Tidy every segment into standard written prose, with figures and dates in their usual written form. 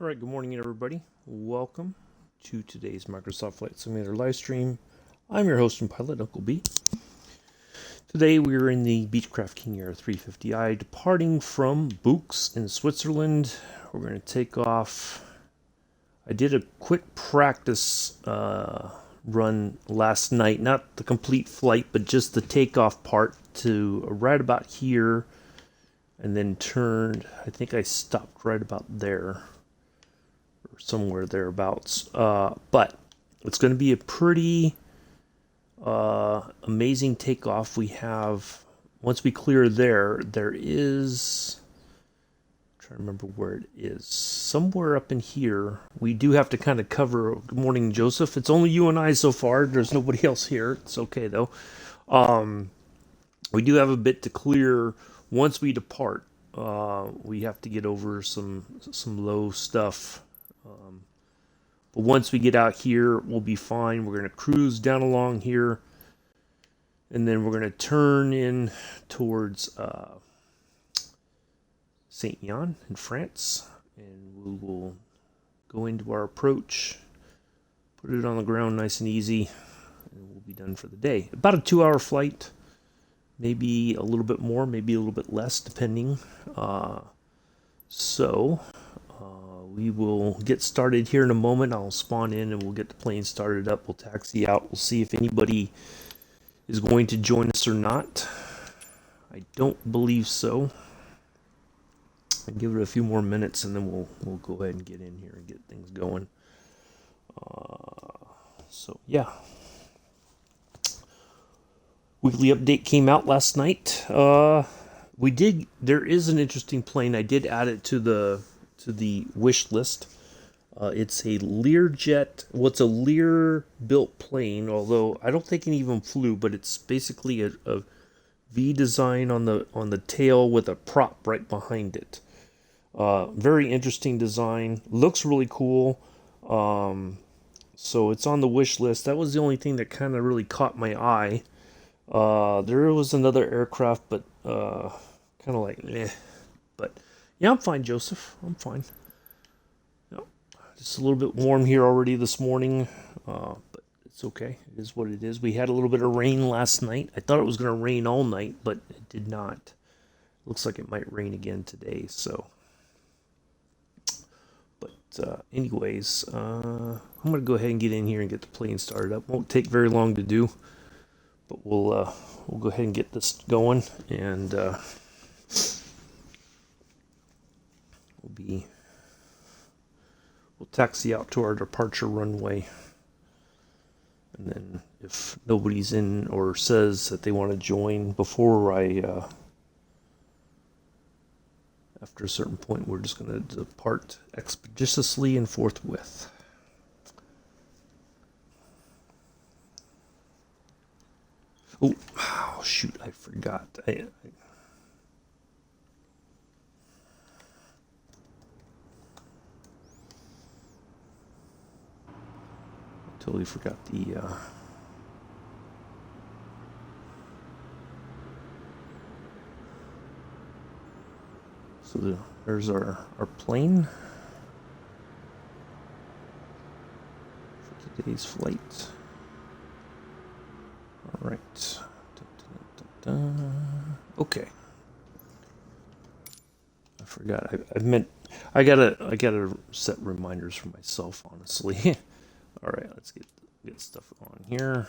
All right, good morning, everybody. Welcome to today's Microsoft Flight Simulator live stream. I'm your host and pilot, Uncle B. Today we are in the Beechcraft King Air 350i, departing from Buochs in Switzerland. We're going to take off. I did a quick practice run last night, not the complete flight, but just the takeoff part to right about here, and then turned. I think I stopped right about there. Somewhere thereabouts. But it's going to be a pretty amazing takeoff. We have, once we clear there is, I'm trying to remember where it is. Somewhere up in here. We do have to kind of cover. Good morning, Joseph. It's only you and I so far. There's nobody else here. It's okay, though. We do have a bit to clear once we depart. We have to get over some low stuff. But once we get out here, we'll be fine. We're going to cruise down along here. And then we're going to turn in towards Saint Yan in France. And we will go into our approach. Put it on the ground nice and easy. And we'll be done for the day. About a 2-hour flight. Maybe a little bit more, maybe a little bit less, depending. We will get started here in a moment. I'll spawn in and we'll get the plane started up. We'll taxi out. We'll see if anybody is going to join us or not. I don't believe so. I'll give it a few more minutes and then we'll go ahead and get in here and get things going. Yeah. Weekly update came out last night. There is an interesting plane. I did add it to the wish list. It's a Learjet. It's a Lear built plane, although I don't think it even flew, but it's basically a V design on the tail with a prop right behind it. Very interesting design. Looks really cool. So it's on the wish list. That was the only thing that kind of really caught my eye. There was another aircraft, but kind of like, meh. But yeah, I'm fine, Joseph. I'm fine. Yep. Just a little bit warm here already this morning, but it's okay. It is what it is. We had a little bit of rain last night. I thought it was going to rain all night, but it did not. Looks like it might rain again today, so. But anyways, I'm going to go ahead and get in here and get the plane started up. Won't take very long to do, but we'll go ahead and get this going, and we'll taxi out to our departure runway, and then if nobody's in or says that they want to join before after a certain point, we're just going to depart expeditiously and forthwith. Oh shoot, I forgot. I totally forgot there's our plane for today's flight. All right. Okay. I forgot. I gotta set reminders for myself, honestly. All right, let's get stuff on here.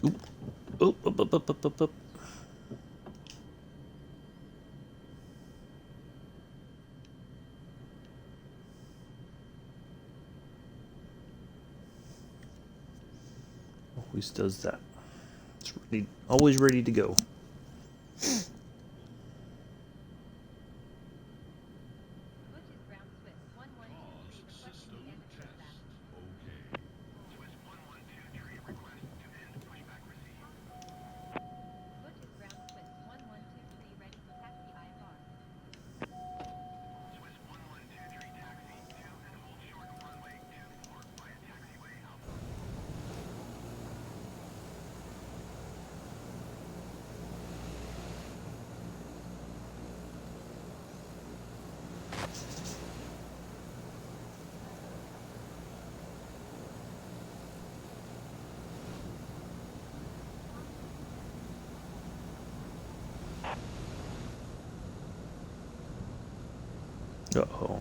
Oop. Oop, up, up, up, up, up, up. Always does that. It's ready, always ready to go. Uh-oh.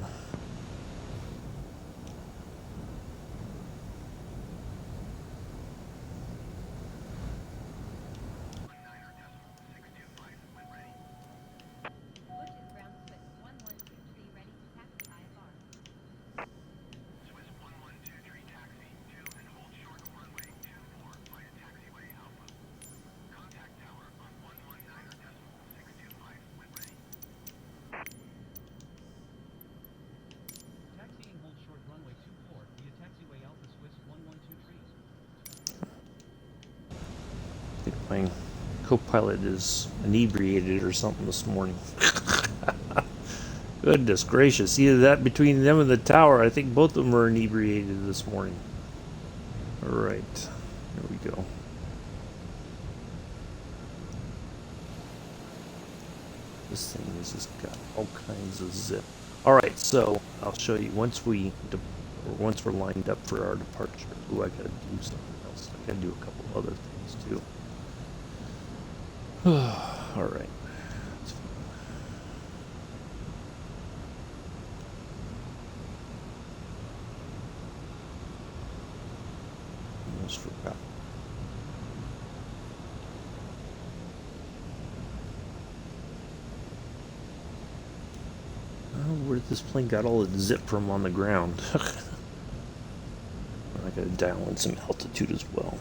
I think my co-pilot is inebriated or something this morning. Goodness gracious. Either that between them and the tower. I think both of them are inebriated this morning. Alright. Here we go. This thing has just got all kinds of zip. Alright, so I'll show you once we're lined up for our departure. Ooh, I gotta do something else. I gotta do a couple other things too. Alright. Almost forgot. Oh, where this plane got all its zip from on the ground. I gotta dial in some altitude as well.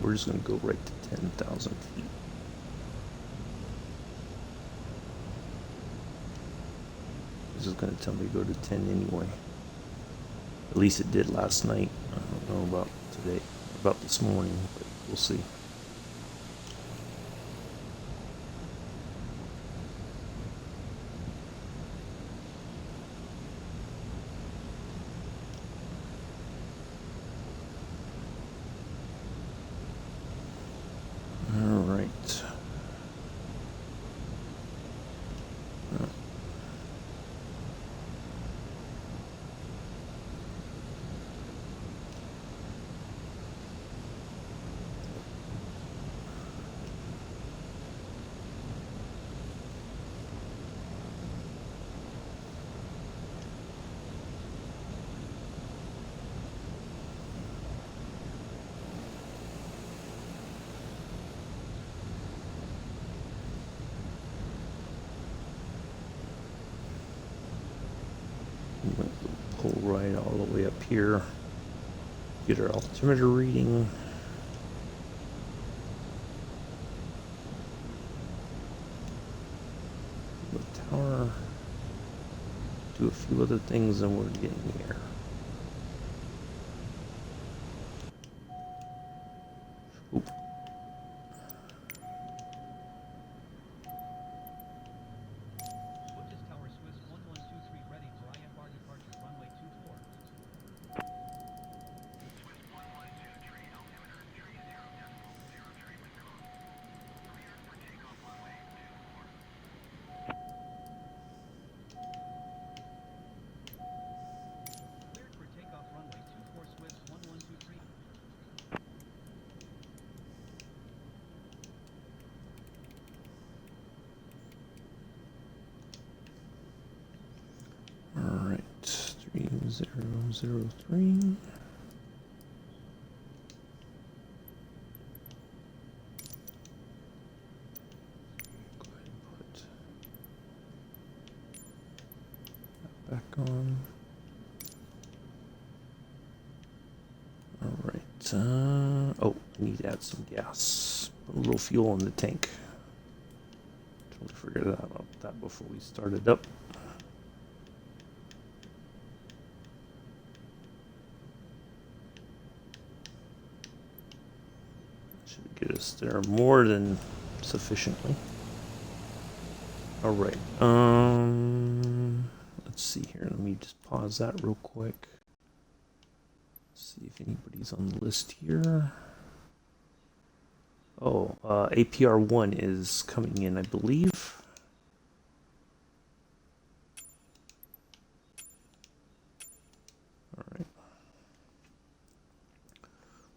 We're just gonna go right to 10,000 feet. This is gonna tell me to go to 10 anyway. At least it did last night. I don't know about today, about this morning, but we'll see. Pull right all the way up here. Get our altimeter reading. The tower. Do a few other things and we're getting here. Oop. 003. Go ahead and put that back on. All right. Oh, I need to add some gas. Put a little fuel in the tank. Totally forgot about that before we started up. Should get us there more than sufficiently. All right. Let's see here. Let me just pause that real quick. See if anybody's on the list here. Oh, APR1 is coming in, I believe. All right.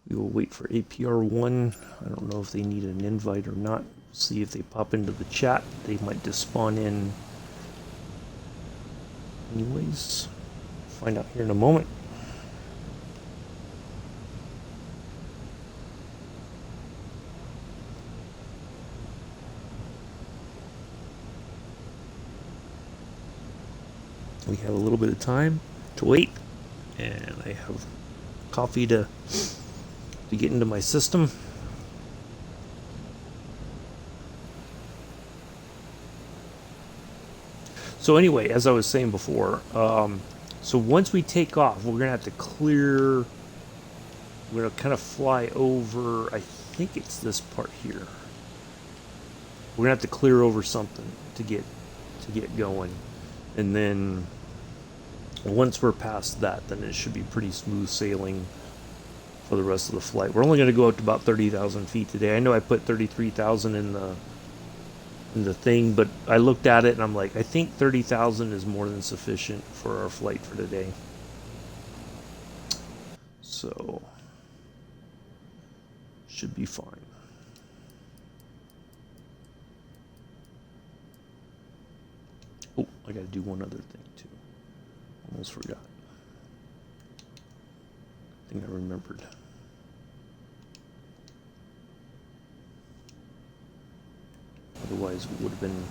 We will wait for APR1. I don't know if they need an invite or not. See if they pop into the chat. They might just spawn in anyways. Find out here in a moment. We have a little bit of time to wait, and I have coffee to get into my system. So anyway, as I was saying before, so once we take off, we're gonna have to clear. We're gonna kind of fly over. I think it's this part here. We're gonna have to clear over something to get going, and then once we're past that, then it should be pretty smooth sailing for the rest of the flight. We're only going to go up to about 30,000 feet today. I know I put 33,000 in the thing, but I looked at it and I'm like, I think 30,000 is more than sufficient for our flight for today. So should be fine. Oh, I got to do one other thing too. Almost forgot. I think I remembered. Otherwise, we would have been.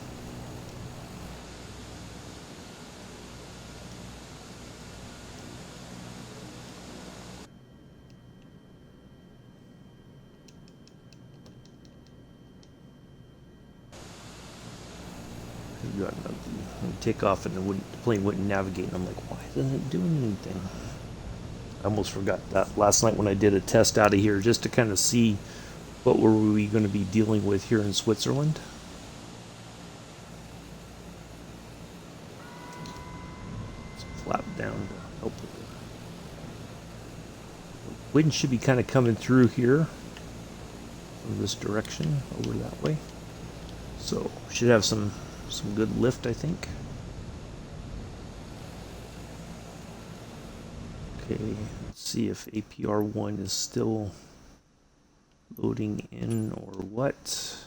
Take off and the plane wouldn't navigate, and I'm like, why isn't it doing anything? I almost forgot that last night when I did a test out of here just to kind of see what were we going to be dealing with here in Switzerland. Let's flap down to help with it. The wind should be kind of coming through here from this direction over that way, so should have some good lift, I think. Okay, let's see if APR1 is still loading in or what.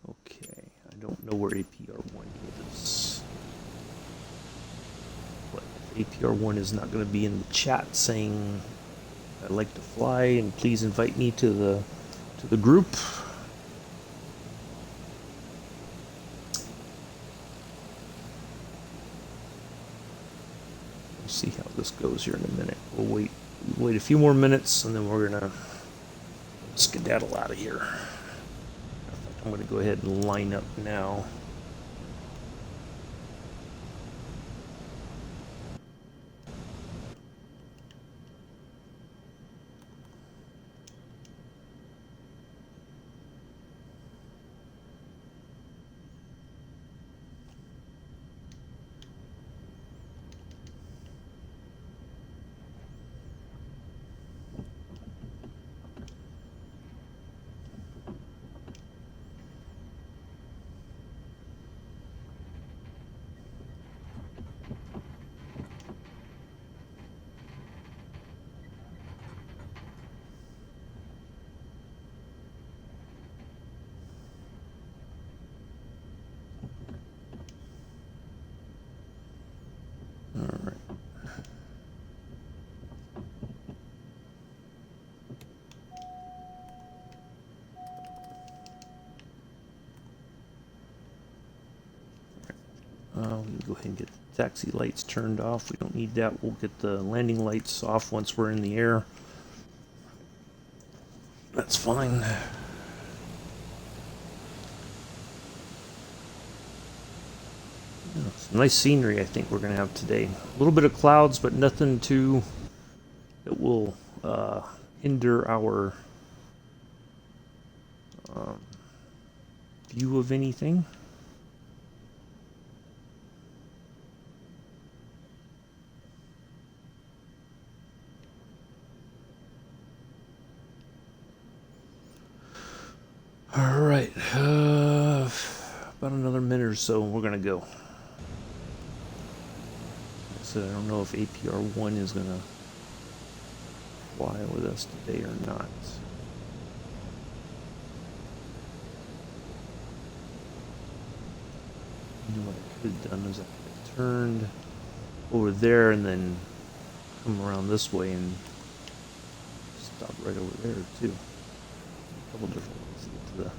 Okay, I don't know where APR1 is. But if APR1 is not going to be in the chat saying I'd like to fly and please invite me to the group. See how this goes here in a minute. We'll wait a few more minutes and then we're gonna skedaddle out of here. I'm gonna go ahead and line up now. go ahead and get the taxi lights turned off. We don't need that. We'll get the landing lights off once we're in the air. That's fine. Some nice scenery I think we're going to have today. A little bit of clouds, but nothing too that will hinder our view of anything. All right, about another minute or so, we're gonna go. So I don't know if APR1 is gonna fly with us today or not. You know what I could have done is I could have turned over there and then come around this way and stop right over there too. A couple different ways to get to the.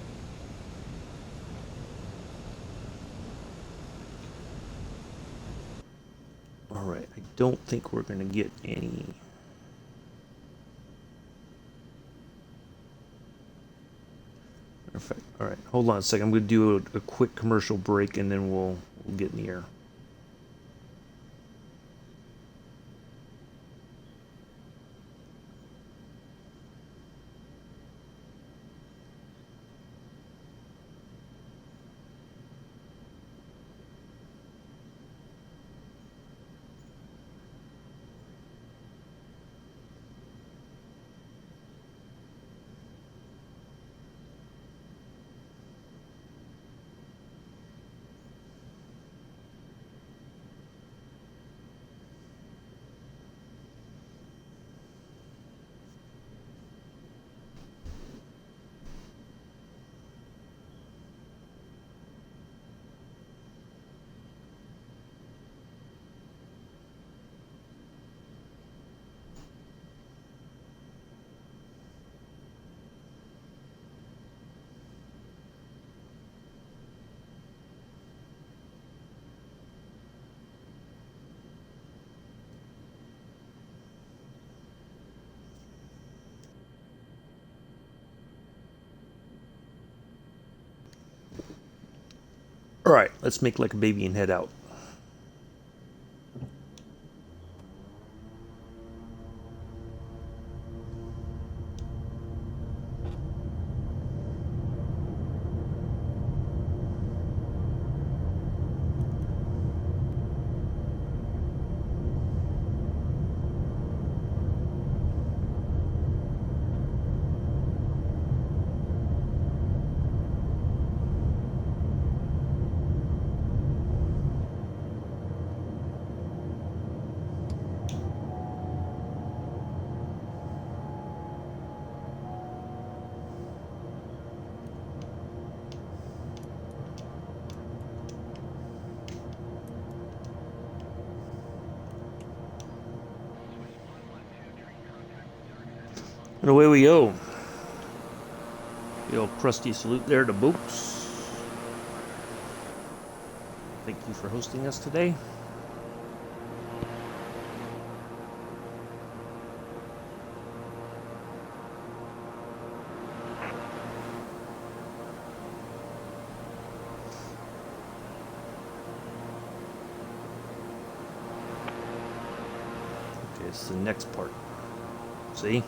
Alright, I don't think we're going to get any. Perfect. Alright, hold on a second. I'm going to do a quick commercial break and then we'll get in the air. Alright, let's make like a baby and head out. And away we go. The old crusty salute there to Buochs. Thank you for hosting us today. Okay, it's the next part. See?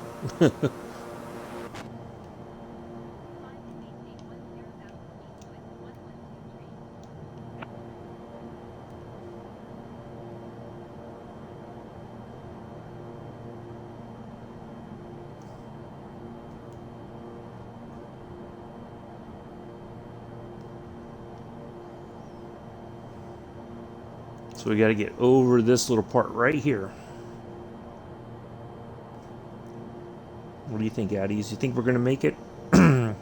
So we got to get over this little part right here. What do you think, Addies? You think we're going to make it? I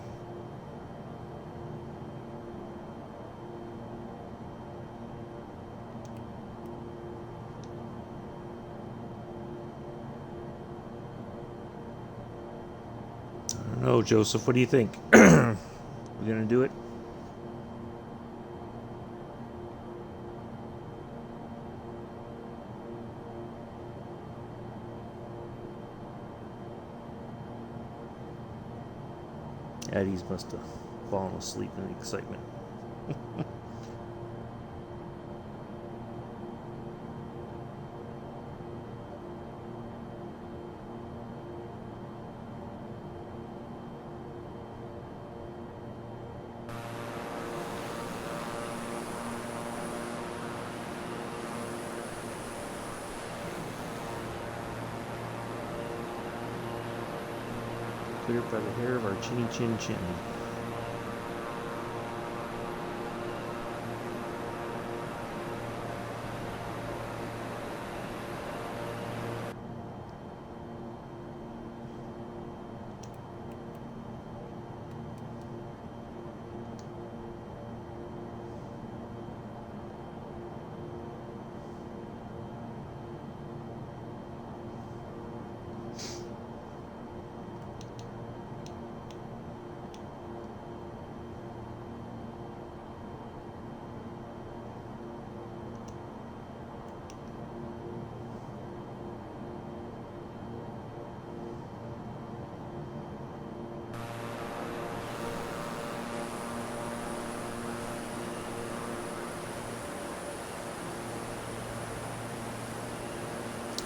don't know, Joseph. What do you think? We're going to do it? Eddie's must have fallen asleep in the excitement. Clear by the hair of our chinny chin chin.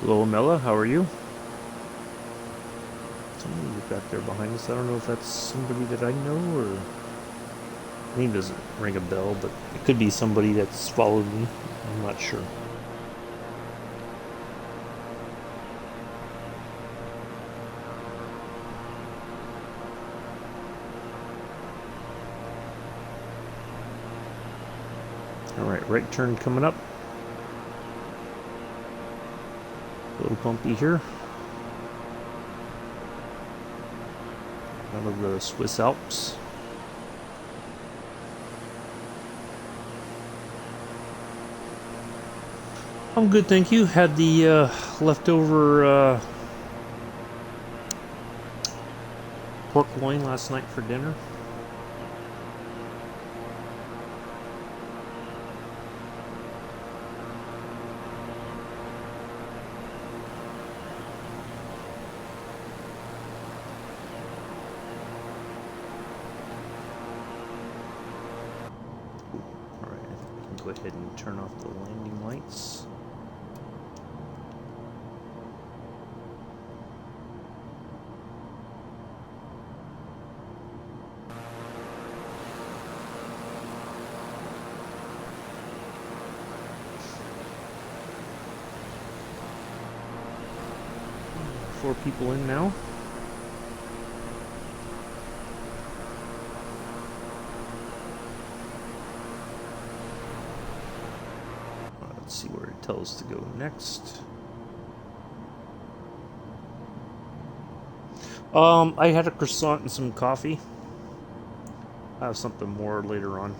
Hello, Amela, how are you? Somebody back there behind us. I don't know if that's somebody that I know or... Name doesn't ring a bell, but it could be somebody that's followed me. I'm not sure. Alright, right turn coming up. A little bumpy here. Out of the Swiss Alps. I'm good, thank you. Had the leftover pork loin last night for dinner. Alright, I think we can go ahead and turn off the landing lights. Four people in now. Let's see where it tells us to go next. I had a croissant and some coffee. I'll have something more later on.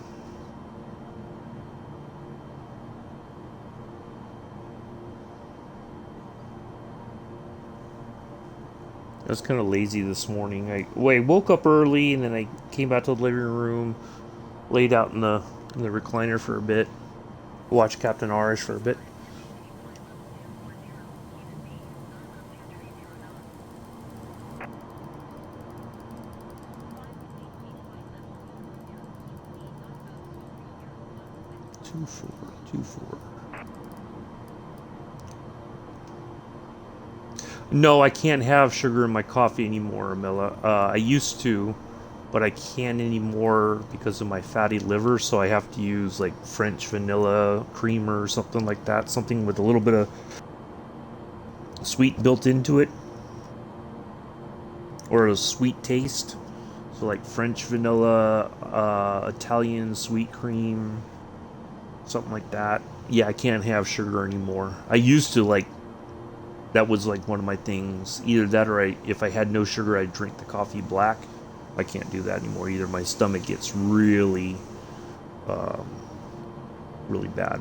I was kind of lazy this morning. I woke up early and then I came back to the living room, laid out in the recliner for a bit, watched Captain Arish for a bit. Two four. No, I can't have sugar in my coffee anymore, Amela. I used to, but I can't anymore because of my fatty liver, so I have to use like French vanilla creamer or something like that. Something with a little bit of sweet built into it. Or a sweet taste. So like French vanilla, Italian sweet cream, something like that. Yeah, I can't have sugar anymore. I used to like... That was like one of my things. Either that or if I had no sugar, I'd drink the coffee black. I can't do that anymore either. My stomach gets really, really bad.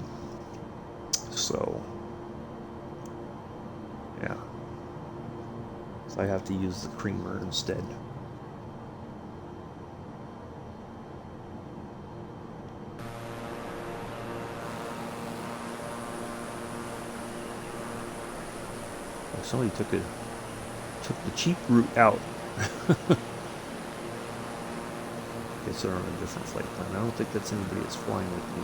So, yeah. So I have to use the creamer instead. Somebody took the cheap route out. guess they're on a different flight plan. I don't think that's anybody that's flying with me.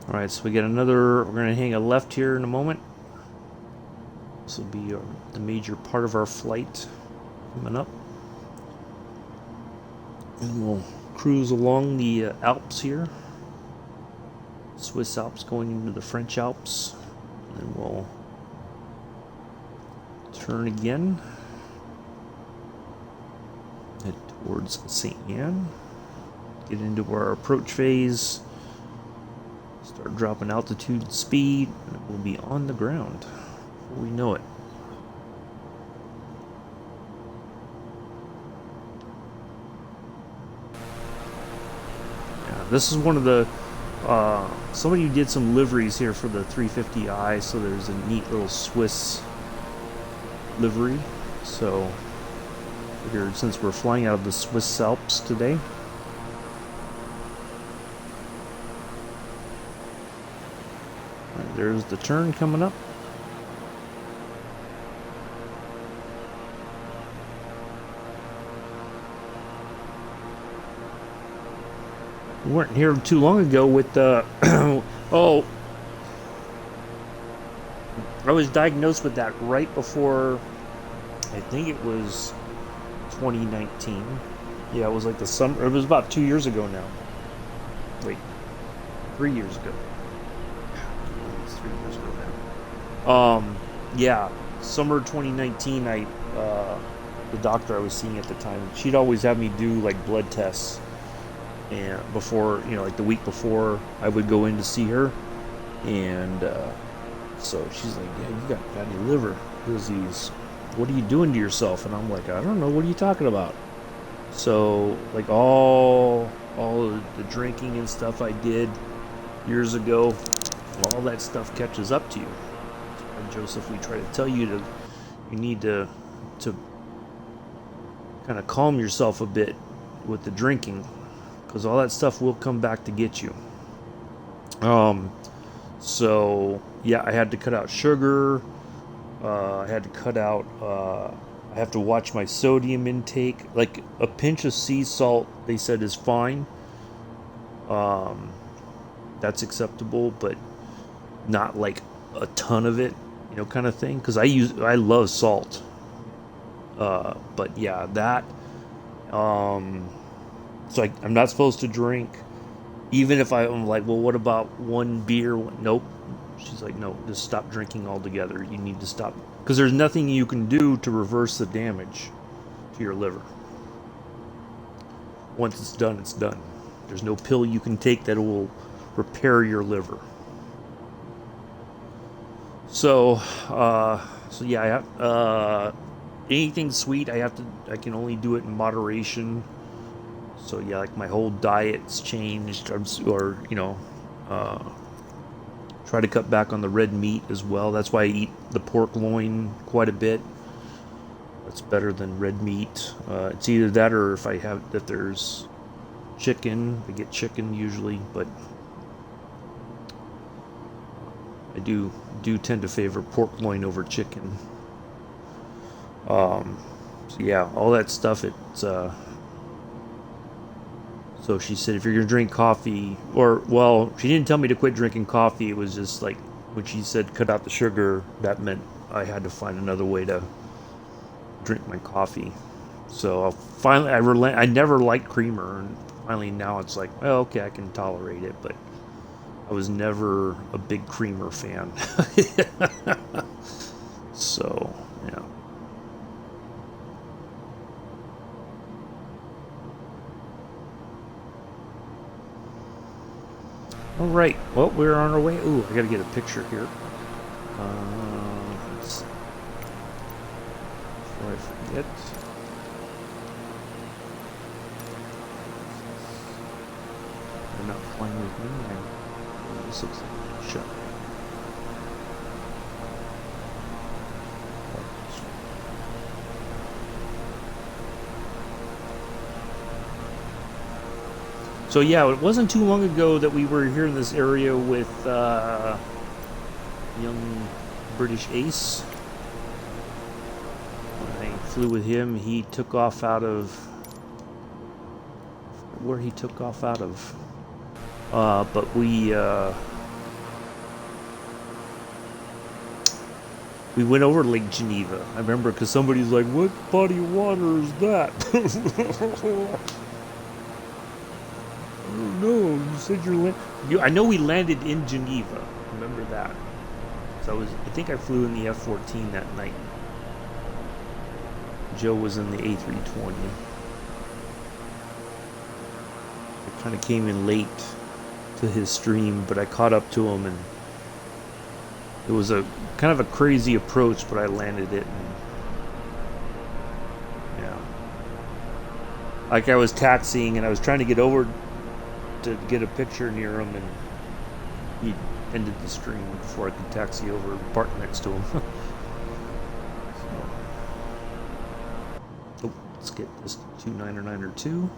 Alright, so we get another, we're going to hang a left here in a moment. This will be the major part of our flight coming up. And we'll cruise along the Alps here. Swiss Alps going into the French Alps. And then we'll turn again. Head towards St. Anne. Get into our approach phase. Start dropping altitude and speed, and it will be on the ground before we know it. Yeah, this is one of the somebody did some liveries here for the 350i, so there's a neat little Swiss livery. So I figured since we're flying out of the Swiss Alps today, there's the turn coming up. We weren't here too long ago with oh, I was diagnosed with that right before, I think it was 2019. Yeah, it was like the summer. It was about 2 years ago now. Wait, 3 years ago. It's 3 years ago now. Yeah, summer 2019. The doctor I was seeing at the time, she'd always have me do like blood tests, and before, like the week before I would go in to see her, and so she's like, "Yeah, you got fatty liver disease. What are you doing to yourself?" And I'm like, "I don't know. What are you talking about?" So like all the drinking and stuff I did years ago, all that stuff catches up to you. And Joseph, we try to tell you need to kind of calm yourself a bit with the drinking, because all that stuff will come back to get you. So yeah, I had to cut out sugar. I had to cut out. I have to watch my sodium intake. Like a pinch of sea salt, they said, is fine. That's acceptable, but not like a ton of it, kind of thing. Because I love salt. But yeah, that. So I'm not supposed to drink, even if I'm like, well, what about one beer? Nope. She's like, no, just stop drinking altogether. You need to stop, because there's nothing you can do to reverse the damage to your liver. Once it's done, it's done. There's no pill you can take that will repair your liver. So yeah, I have, anything sweet, I can only do it in moderation. So yeah, like my whole diet's changed, or try to cut back on the red meat as well. That's why I eat the pork loin quite a bit. That's better than red meat. It's either that, or if there's chicken, I get chicken usually, but I do tend to favor pork loin over chicken. So yeah, all that stuff, it's so she said, if you're going to drink coffee, she didn't tell me to quit drinking coffee. It was just like, when she said cut out the sugar, that meant I had to find another way to drink my coffee. So finally, I never liked creamer, and finally now it's like, well, okay, I can tolerate it, but I was never a big creamer fan. So, yeah. All right, well, we're on our way. Ooh, I gotta get a picture here. Let's see. Before I forget. They're not flying with me. Oh, this looks like a shot. So yeah, it wasn't too long ago that we were here in this area with young British Ace. When I flew with him, he took off out of where he took off out of. But we went over Lake Geneva. I remember because somebody's like, "What body of water is that?" I don't know. You said I know we landed in Geneva. Remember that. So I think I flew in the F-14 that night. Joe was in the A320. I kind of came in late to his stream, but I caught up to him, and it was a kind of a crazy approach, but I landed it. And, yeah, like I was taxiing, and I was trying to get over to get a picture near him, and he ended the stream before I could taxi over and park next to him. So, oh, let's get this 29er2.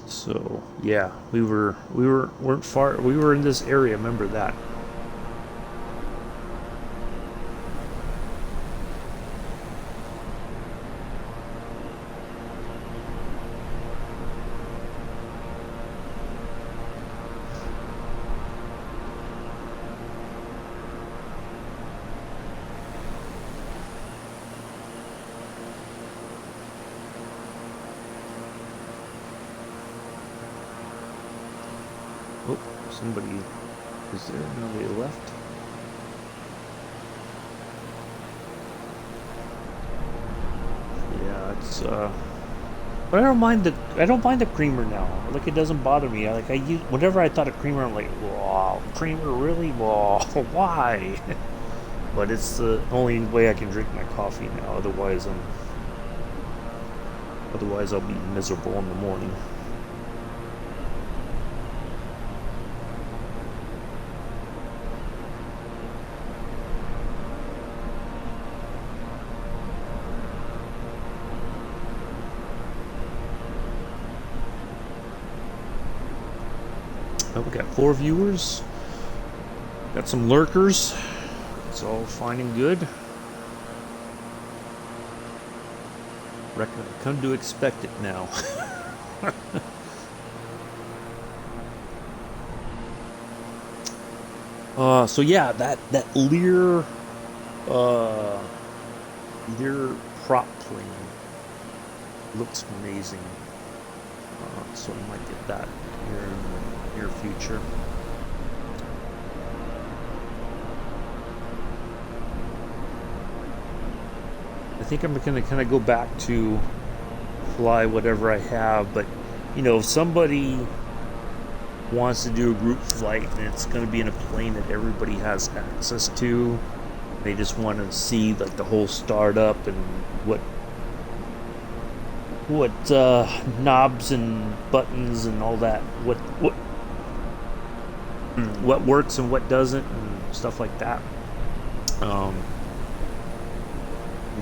So yeah, we weren't far. We were in this area. Remember that. Oh, somebody is there. No, they left. Yeah, it's but I don't mind the creamer now. Like, it doesn't bother me. Whenever I thought of creamer, I'm like, wow, creamer, really? Wow, why? But it's the only way I can drink my coffee now. Otherwise I'll be miserable in the morning. Oh, we got 4 viewers. Got some lurkers. It's all fine and good. Reckon I've come to expect it now. So yeah, that Lear prop plane looks amazing. So I might get that here in the near future. I think I'm going to kind of go back to fly whatever I have, but you know, if somebody wants to do a group flight and it's going to be in a plane that everybody has access to, they just want to see like the whole startup and what knobs and buttons and all that, what works and what doesn't and stuff like that. I'm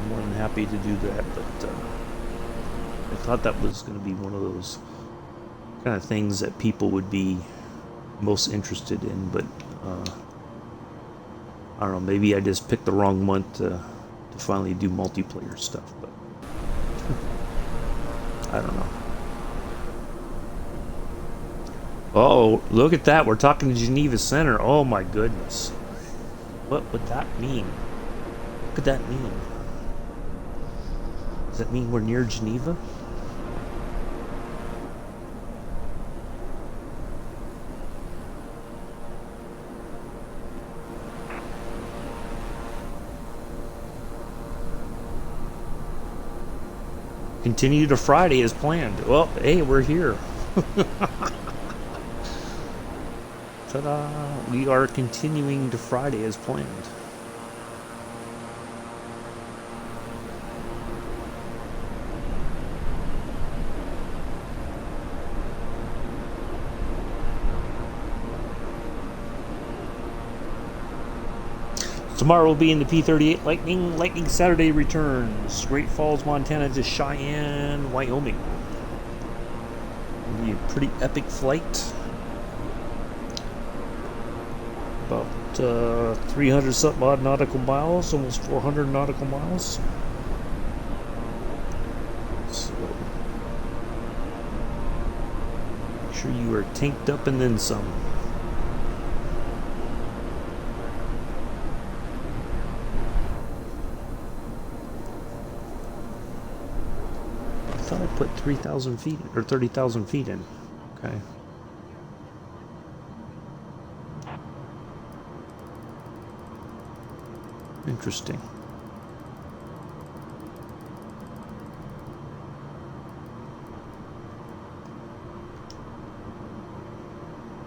more than happy to do that, but I thought that was going to be one of those kind of things that people would be most interested in, but I don't know, maybe I just picked the wrong month to finally do multiplayer stuff, but I don't know. Oh, look at that. We're talking to Geneva Center. Oh my goodness. What would that mean? What could that mean? Does that mean we're near Geneva? Continue to Friday as planned. Well, hey, we're here. Ta-da! We are continuing to Friday as planned. Tomorrow will be in the P-38 Lightning. Lightning Saturday returns. Great Falls, Montana to Cheyenne, Wyoming. It'll be a pretty epic flight. About 300 something odd nautical miles, almost 400 nautical miles. So make sure you are tanked up and then some. I thought I put 3,000 feet or 30,000 feet in. Okay. Interesting.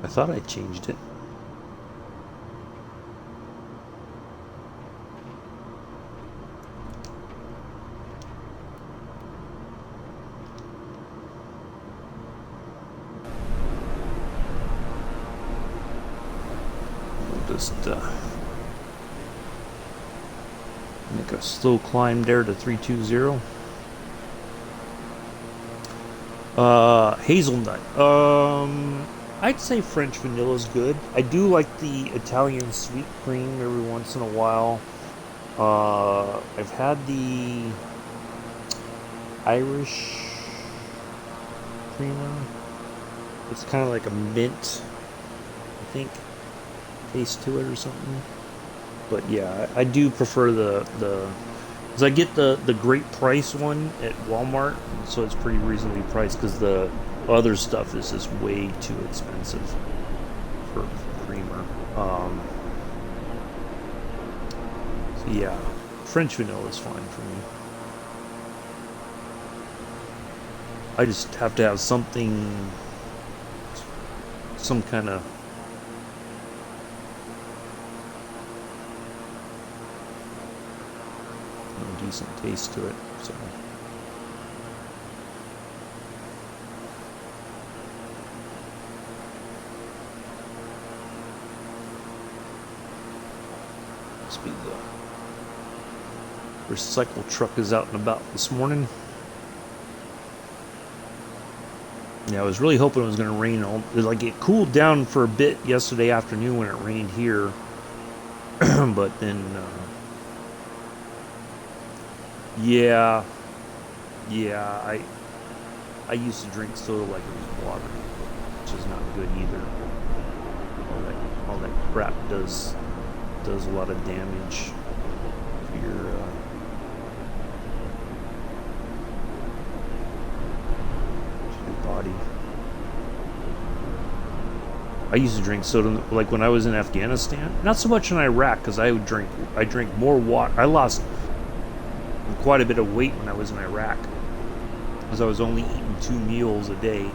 I thought I changed it. We'll just make a slow climb there to 320. Hazelnut. I'd say French vanilla is good. I do like the Italian sweet cream every once in a while. I've had the Irish creamer. It's kind of like a mint, I think, taste to it or something. But yeah, I do prefer the because I get the great price one at Walmart, so it's pretty reasonably priced because the other stuff is just way too expensive for creamer. So yeah, French vanilla is fine for me. I just have to have something, some kind of decent taste to it. So must be the recycle truck is out and about this morning. Yeah, I was really hoping it was going to rain. Like it cooled down for a bit yesterday afternoon when it rained here, but then. Yeah, I used to drink soda like it was water, which is not good either. All that crap does a lot of damage to your body. I used to drink soda like when I was in Afghanistan. Not so much in Iraq because I drank more water. I lost quite a bit of weight when I was in Iraq because I was only eating 2 meals a day,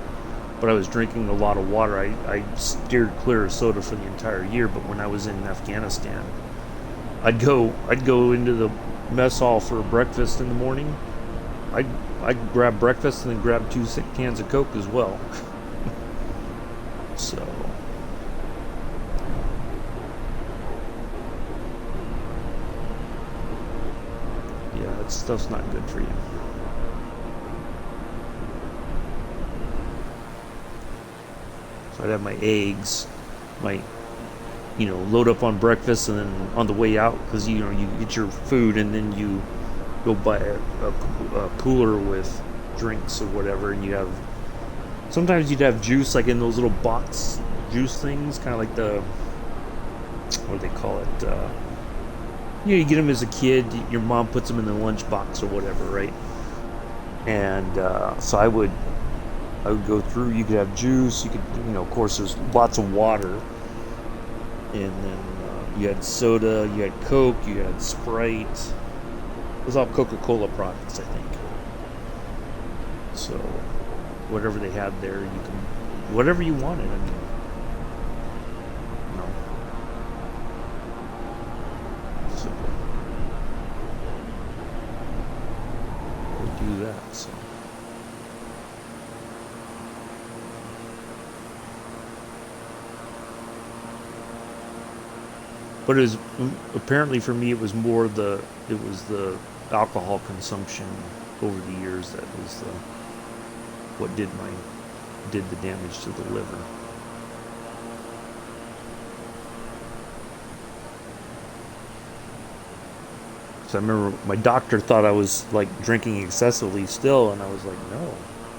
but I was drinking a lot of water. I steered clear of soda for the entire year, but when I was in Afghanistan, I'd go into the mess hall for breakfast in the morning. I'd grab breakfast and then grab 2 cans of Coke as well. So yeah, that stuff's not good for you. So I'd have my eggs, load up on breakfast, and then on the way out, because you get your food and then you go buy a cooler with drinks or whatever, and sometimes you'd have juice like in those little box juice things, kind of like what do they call it? You get them as a kid. Your mom puts them in the lunch box or whatever, right? And so I would go through. You could have juice. You could, of course, there's lots of water, and then you had soda. You had Coke. You had Sprite. It was all Coca-Cola products, I think. So whatever they had there, you can whatever you wanted. I mean, do that. So. But it was apparently for me. It was more the alcohol consumption over the years that was what did the damage to the liver. So I remember my doctor thought I was like drinking excessively still, and I was like, no,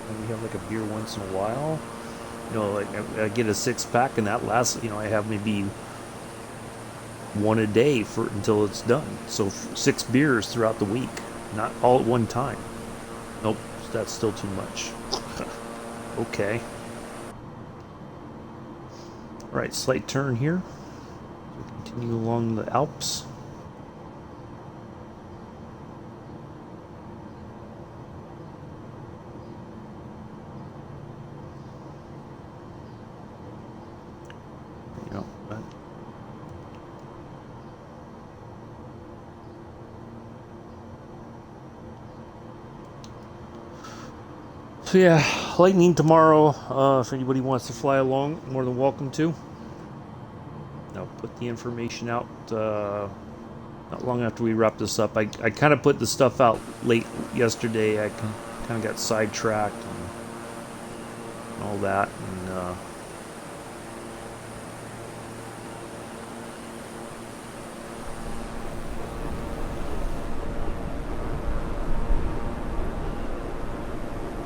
I have like a beer once in a while. You know, like I get a 6-pack, and that lasts. You know, I have maybe one a day until it's done. So 6 beers throughout the week, not all at one time. Nope, that's still too much. Okay. All right, slight turn here. So continue along the Alps. So yeah, lightning tomorrow. If anybody wants to fly along, more than welcome to. I'll put the information out not long after we wrap this up. I kind of put the stuff out late yesterday. I kind of got sidetracked and all that. And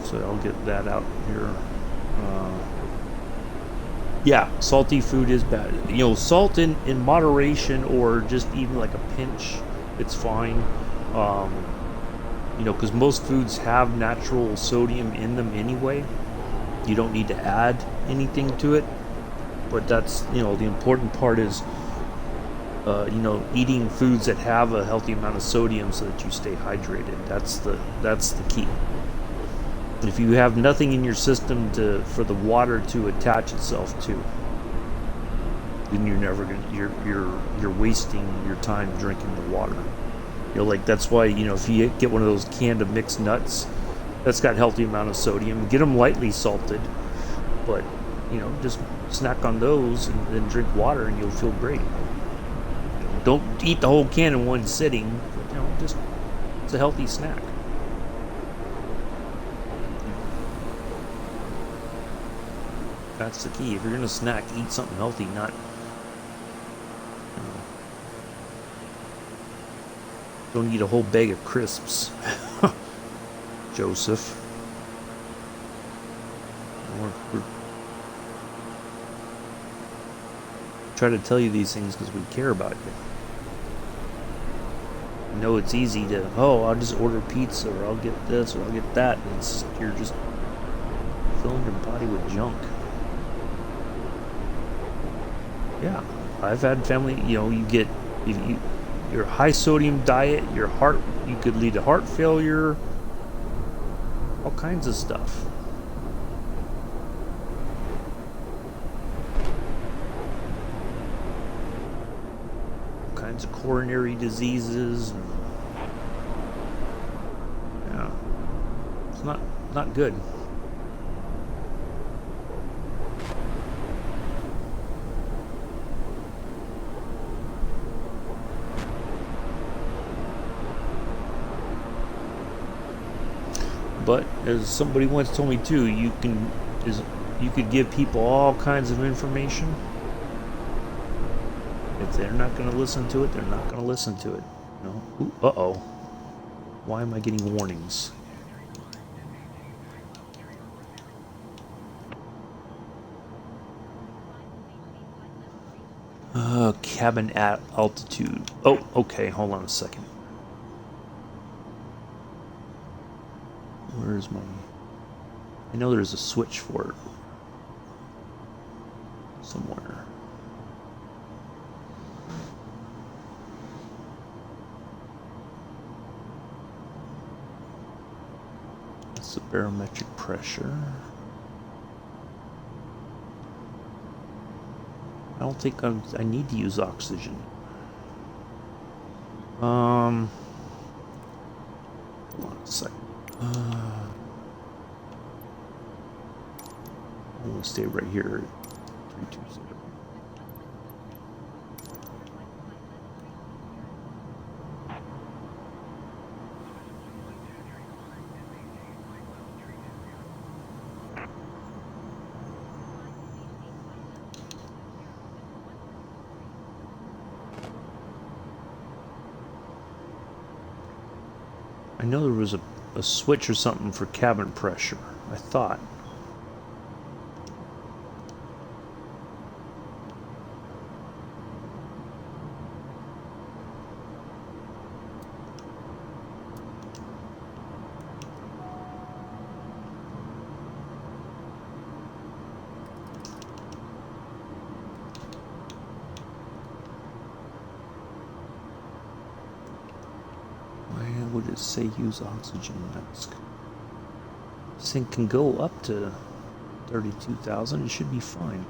so I'll get that out here. Yeah, salty food is bad. You know, salt in moderation, or just even like a pinch, it's fine. You know, because most foods have natural sodium in them anyway. You don't need to add anything to it. But that's, you know, the important part is, you know, eating foods that have a healthy amount of sodium so that you stay hydrated. That's the key. If you have nothing in your system for the water to attach itself to, then you're never gonna you're wasting your time drinking the water. You know, like that's why, you know, if you get one of those canned of mixed nuts, that's got a healthy amount of sodium. Get them lightly salted, but you know, just snack on those and then drink water, and you'll feel great. You know, don't eat the whole can in one sitting. You know, just it's a healthy snack. That's the key. If you're gonna snack, eat something healthy, not, you know, don't eat a whole bag of crisps. Joseph. We're try to tell you these things because we care about you. You know, it's easy to, I'll just order pizza, or I'll get this, or I'll get that, and you're just filling your body with junk. Yeah, I've had family, you know, your high sodium diet, you could lead to heart failure, all kinds of stuff. All kinds of coronary diseases. And, yeah, it's not good. But as somebody once told me too, you could give people all kinds of information. If they're not going to listen to it, they're not going to listen to it. You know? Ooh, uh-oh. Why am I getting warnings? Cabin at altitude. Oh, okay. Hold on a second. Where's my... I know there's a switch for it somewhere. That's the barometric pressure. I don't think I need to use oxygen. Hold on a second. We'll stay right here at 320. I know there was a switch or something for cabin pressure, I thought. Why would it say use oxygen mask? This thing can go up to 32,000. It should be fine.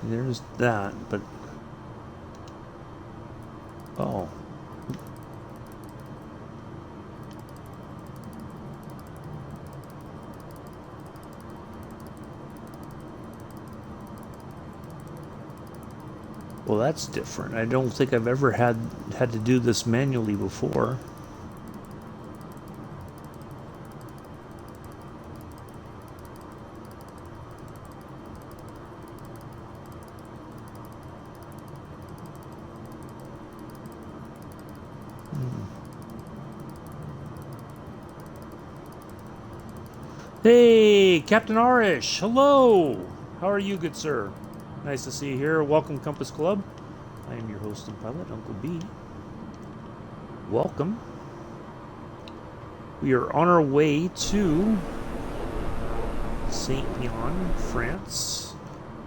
There's that, but oh. Well, that's different. I don't think I've ever had to do this manually before. Hey, Captain Arish, hello! How are you, good sir? Nice to see you here. Welcome, Compass Club. I am your host and pilot, Uncle B. Welcome. We are on our way to Saint-Jean, France.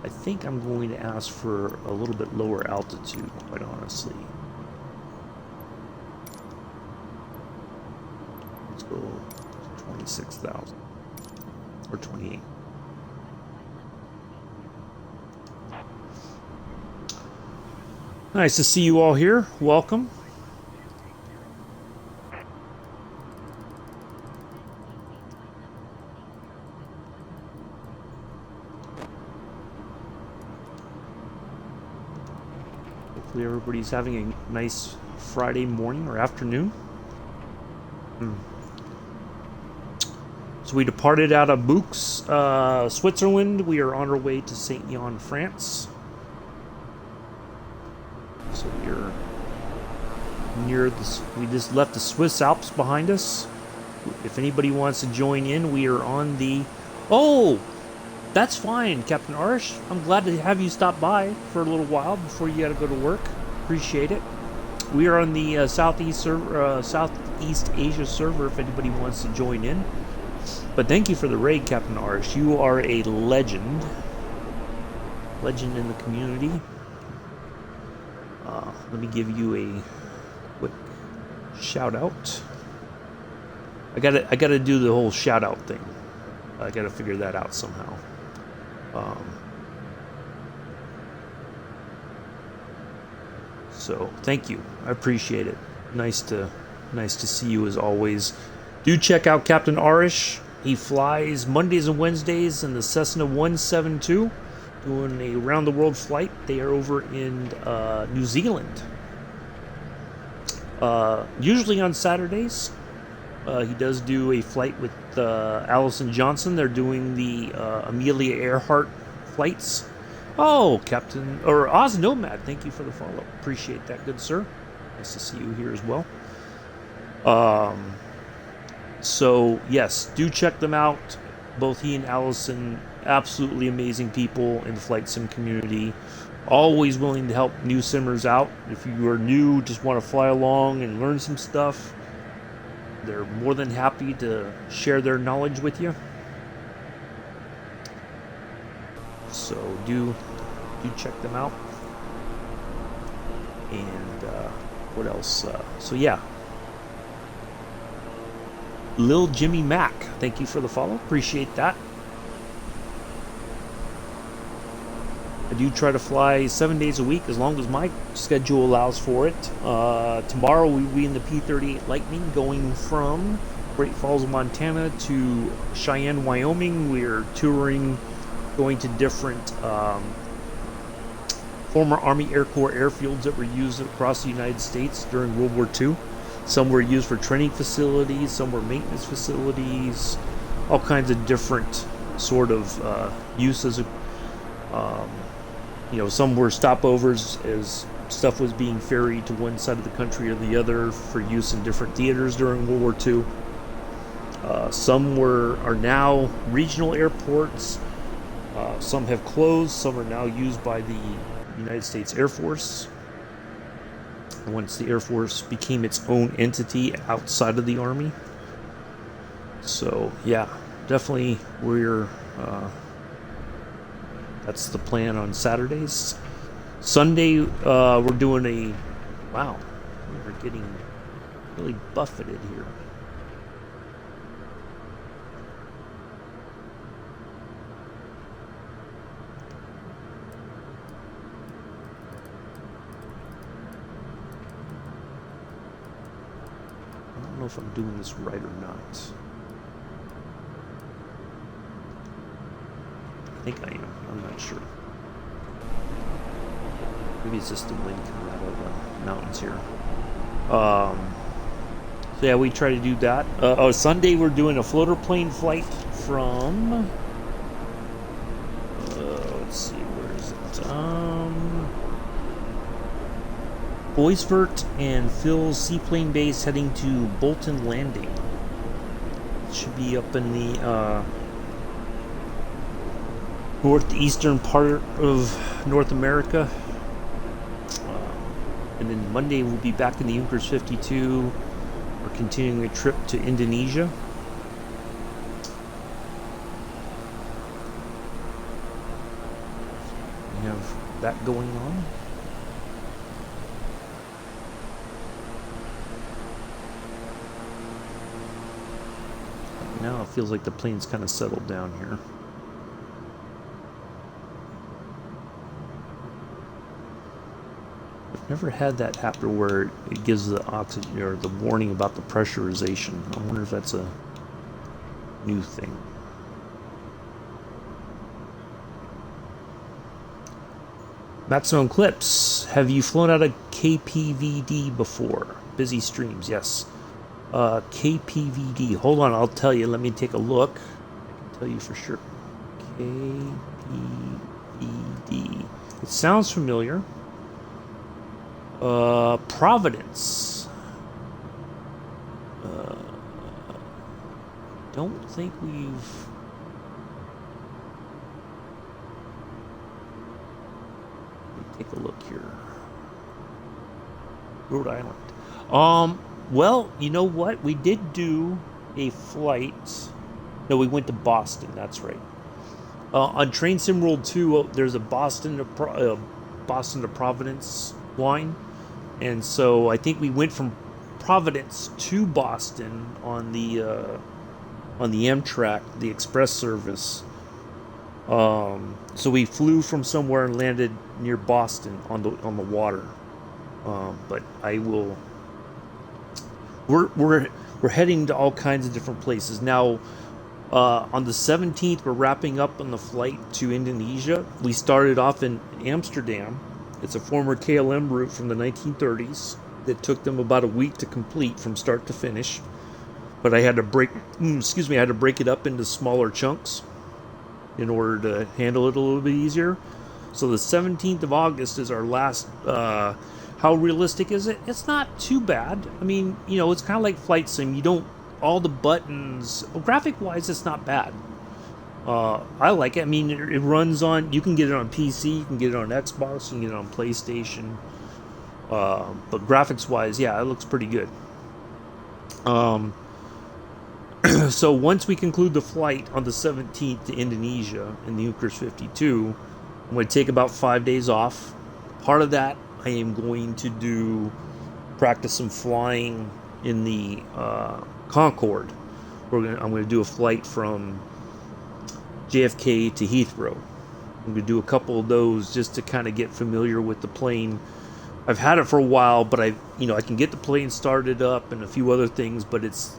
I think I'm going to ask for a little bit lower altitude, quite honestly. Let's go to 26,000. Or 28. Nice to see you all here. Welcome. Hopefully everybody's having a nice Friday morning or afternoon. So we departed out of Buochs, Switzerland. We are on our way to Saint-Jean, France. So we're near this. We just left the Swiss Alps behind us. If anybody wants to join in, we are on the... Oh! That's fine, Captain Arish. I'm glad to have you stop by for a little while before you gotta go to work. Appreciate it. We are on the Southeast Asia server if anybody wants to join in. But thank you for the raid, Captain Arish. You are a legend. Legend in the community. Let me give you a quick shout out. I gotta do the whole shout out thing. I gotta figure that out somehow. So thank you. I appreciate it. Nice to see you as always. Do check out Captain Arish. He flies Mondays and Wednesdays in the Cessna 172, doing a round-the-world flight. They are over in New Zealand. Usually on Saturdays. He does do a flight with Allison Johnson. They're doing the Amelia Earhart flights. Oh, Captain, or Oz Nomad, thank you for the follow. Appreciate that, good sir. Nice to see you here as well. So, yes, do check them out. Both he and Allison, absolutely amazing people in the flight sim community. Always willing to help new simmers out. If you are new, just want to fly along and learn some stuff, they're more than happy to share their knowledge with you. So, do check them out. And, what else? So yeah, Lil Jimmy Mac, thank you for the follow. Appreciate that. I do try to fly 7 days a week as long as my schedule allows for it. Tomorrow we'll be in the P-38 Lightning going from Great Falls, Montana to Cheyenne, Wyoming. We're touring, going to different former Army Air Corps airfields that were used across the United States during World War II. Some were used for training facilities, some were maintenance facilities, all kinds of different sort of uses. Some were stopovers as stuff was being ferried to one side of the country or the other for use in different theaters during World War II. Some are now regional airports. Some have closed. Some are now used by the United States Air Force. Once the Air Force became its own entity outside of the Army. So yeah, definitely that's the plan on Saturdays. Sunday we're doing we're getting really buffeted here. I don't know if I'm doing this right or not. I think I am. I'm not sure. Maybe it's just the wind coming out of the mountains here. So yeah, we try to do that. Sunday we're doing a floater plane flight from. Let's see, where is it? Boisvert and Phil's Seaplane Base heading to Bolton Landing. It should be up in the northeastern part of North America. And then Monday we'll be back in the Buochs 52. We're continuing a trip to Indonesia. We have that going on. Now it feels like the plane's kind of settled down here. Never had that happen where it gives the oxygen or the warning about the pressurization. I wonder if that's a new thing. Maximum Clips. Have you flown out of KPVD before? Busy streams, yes. KPVD. Hold on, I'll tell you. Let me take a look. I can tell you for sure. KPVD. It sounds familiar. Providence. Don't think we've. Let me take a look here. Rhode Island. Well, you know what? We did do a flight. No, we went to Boston. That's right. On Train Sim World 2, there's a Boston to Providence line. And so I think we went from Providence to Boston on the Amtrak, the express service. So we flew from somewhere and landed near Boston on the water. But I will. We're heading to all kinds of different places now. On the 17th, we're wrapping up on the flight to Indonesia. We started off in Amsterdam. It's a former KLM route from the 1930s that took them about a week to complete from start to finish. But I had to break it up into smaller chunks in order to handle it a little bit easier. So the 17th of August is our last. How realistic is it? It's not too bad. I mean, it's kind of like Flight Sim. You don't all the buttons. Well, graphic-wise, it's not bad. I like it. I mean, it runs on. You can get it on PC. You can get it on Xbox. You can get it on PlayStation. But graphics-wise, yeah, it looks pretty good. So once we conclude the flight on the 17th to Indonesia in the Buochs 52, I'm going to take about 5 days off. Part of that, I am going to do practice some flying in the Concorde. I'm gonna do a flight from JFK to Heathrow. I'm gonna do a couple of those just to kind of get familiar with the plane. I've had it for a while, but I can get the plane started up and a few other things, but it's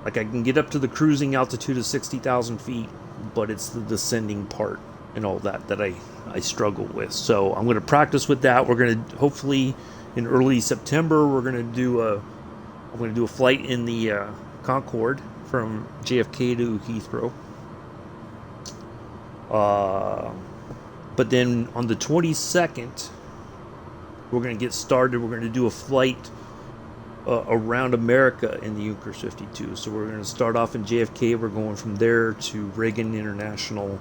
like I can get up to the cruising altitude of 60,000 feet, but it's the descending part and all that I struggle with. So I'm going to practice with that. We're going to hopefully in early September I'm going to do a flight in the Concorde from JFK to Heathrow. But then on the 22nd, we're going to get started. We're going to do a flight around America in the Junkers 52. So we're going to start off in JFK. We're going from there to Reagan International.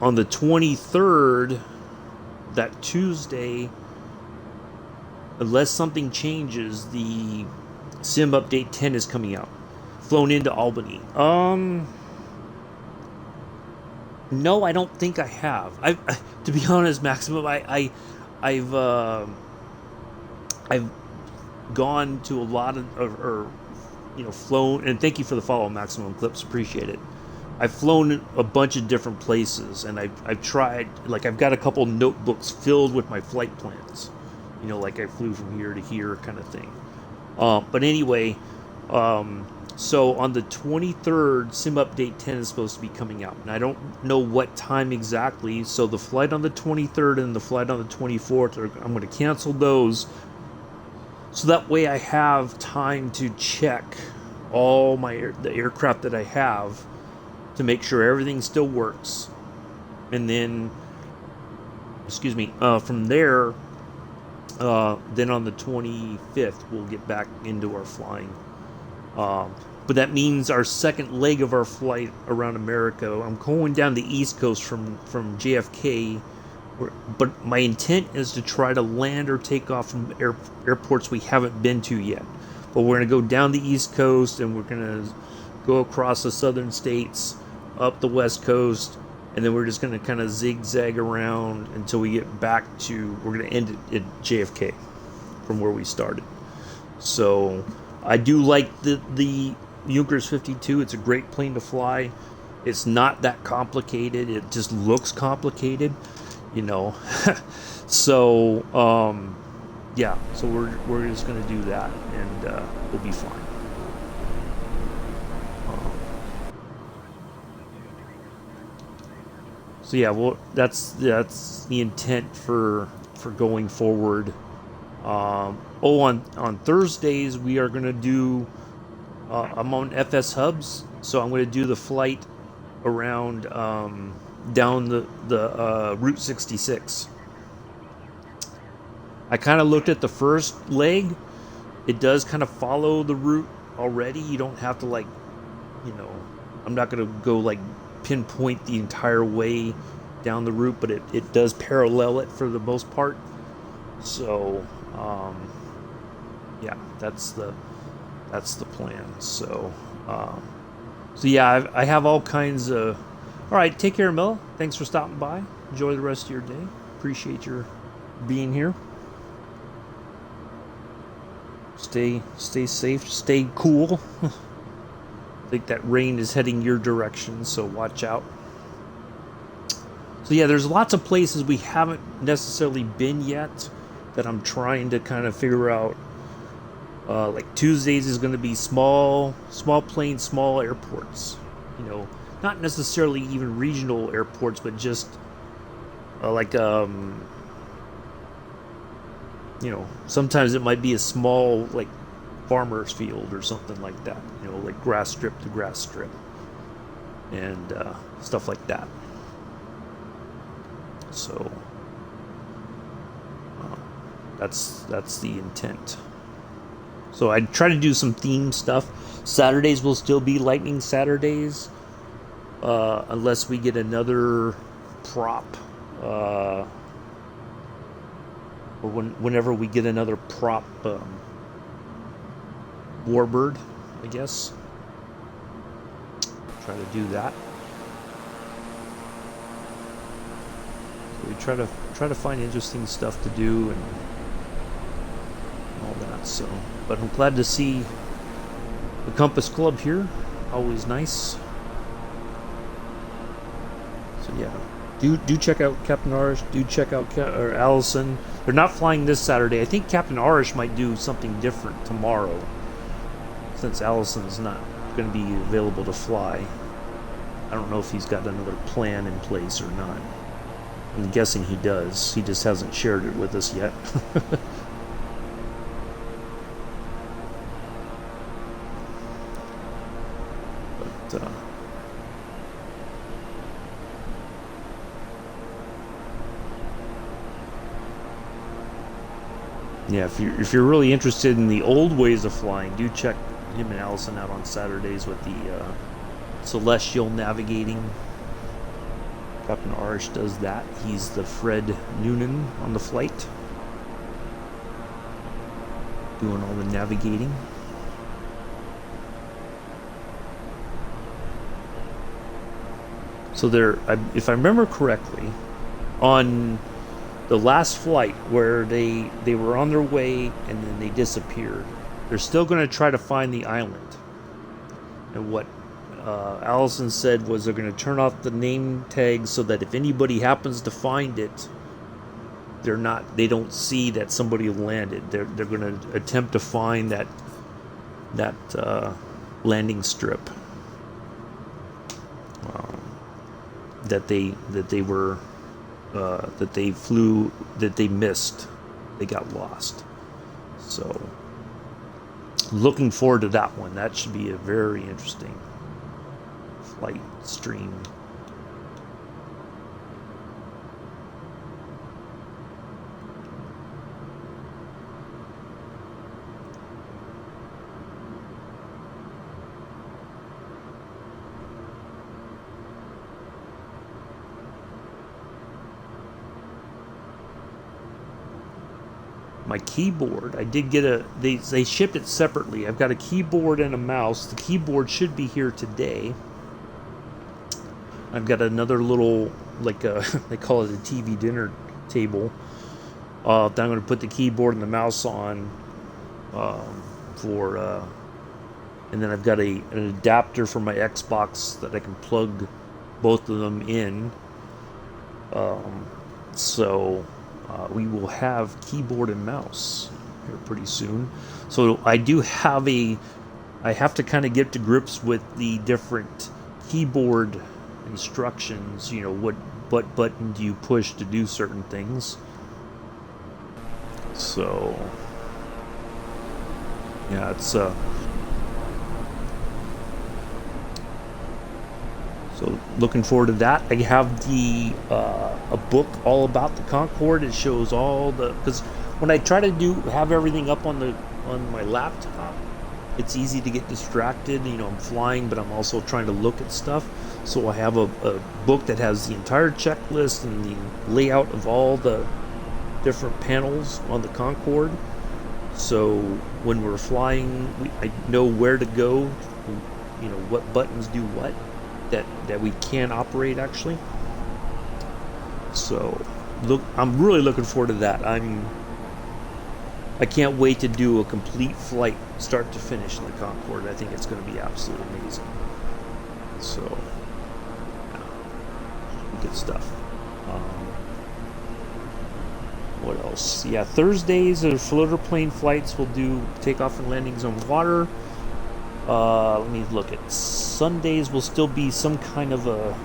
On the 23rd, that Tuesday, unless something changes, the Sim Update 10 is coming out. Flown into Albany. No, I don't think I have. To be honest, Maximum, I've gone to a lot of, flown, and thank you for the follow, Maximum Clips, appreciate it. I've flown a bunch of different places, and I've tried, like I've got a couple notebooks filled with my flight plans, like I flew from here to here kind of thing. But anyway, so on the 23rd, Sim Update 10 is supposed to be coming out, and I don't know what time exactly, so the flight on the 23rd and the flight on the 24th, I'm going to cancel those, so that way I have time to check all the aircraft that I have to make sure everything still works. And then, from there, then on the 25th, we'll get back into our flying. But that means our second leg of our flight around America, I'm going down the East Coast from JFK, but my intent is to try to land or take off from airports we haven't been to yet. But we're going to go down the East Coast, and we're going to go across the southern states, up the West Coast, and then we're just going to kind of zigzag around until we get back to, we're going to end it at JFK from where we started. So I do like the Junkers 52. It's a great plane to fly. It's not that complicated. It just looks complicated, So yeah, so we're just going to do that, and we'll be fine. So yeah, well, that's the intent for going forward. On Thursdays we are going to do. I'm on FS hubs, so I'm going to do the flight around down the Route 66. I kind of looked at the first leg. It does kind of follow the route already. You don't have to I'm not going to go pinpoint the entire way down the route, but it does parallel it for the most part. So yeah, that's the plan. So yeah, I have all kinds of. All right, take care, Mel. Thanks for stopping by. Enjoy the rest of your day. Appreciate your being here. Stay safe, stay cool. I think that rain is heading your direction, so watch out. So yeah, there's lots of places we haven't necessarily been yet that I'm trying to kind of figure out. Like Tuesdays is going to be small planes, small airports. Not necessarily even regional airports, but just sometimes it might be a small farmer's field or something like that. Like grass strip to grass strip, and stuff like that. So that's the intent. So I try to do some theme stuff. Saturdays will still be Lightning Saturdays, unless we get another prop, or whenever we get another prop warbird, I guess. Try to do that. So we try to find interesting stuff to do, and all that. So, but I'm glad to see the Compass Club here. Always nice. So yeah, do check out Captain Arish. Do check out Allison. They're not flying this Saturday. I think Captain Arish might do something different tomorrow, since Allison's not going to be available to fly. I don't know if he's got another plan in place or not. I'm guessing he does. He just hasn't shared it with us yet. But yeah, if you're really interested in the old ways of flying, do check him and Allison out on Saturdays with the celestial navigating. Captain Arish does that. He's the Fred Noonan on the flight, doing all the navigating. So there, if I remember correctly, on the last flight where they were on their way and then they disappeared, they're still going to try to find the island. And what Allison said was they're going to turn off the name tags so that if anybody happens to find it, they don't see that somebody landed. They're going to attempt to find that landing strip that they missed. They got lost. So looking forward to that one. That should be a very interesting flight stream. My keyboard, I did get they shipped it separately. I've got a keyboard and a mouse. The keyboard should be here today. I've got another little, like they call it a TV dinner table. That I'm going to put the keyboard and the mouse on and then I've got an adapter for my Xbox that I can plug both of them in. So we will have keyboard and mouse here pretty soon. So I have to kind of get to grips with the different keyboard instructions. You know, what button do you push to do certain things. So yeah, it's so looking forward to that. I have a book all about the Concorde. It shows all because when I try to have everything up on my laptop, it's easy to get distracted. You know, I'm flying, but I'm also trying to look at stuff. So I have a book that has the entire checklist and the layout of all the different panels on the Concorde. So when we're flying, I know where to go. You know, what buttons do what. That we can operate actually. So I'm really looking forward to that. I can't wait to do a complete flight start to finish in the Concorde. I think it's going to be absolutely amazing. So yeah, good stuff. What else? Yeah, Thursdays are floater plane flights. We'll do takeoff and landings on water. Let me look at Sundays. Will still be some kind of a.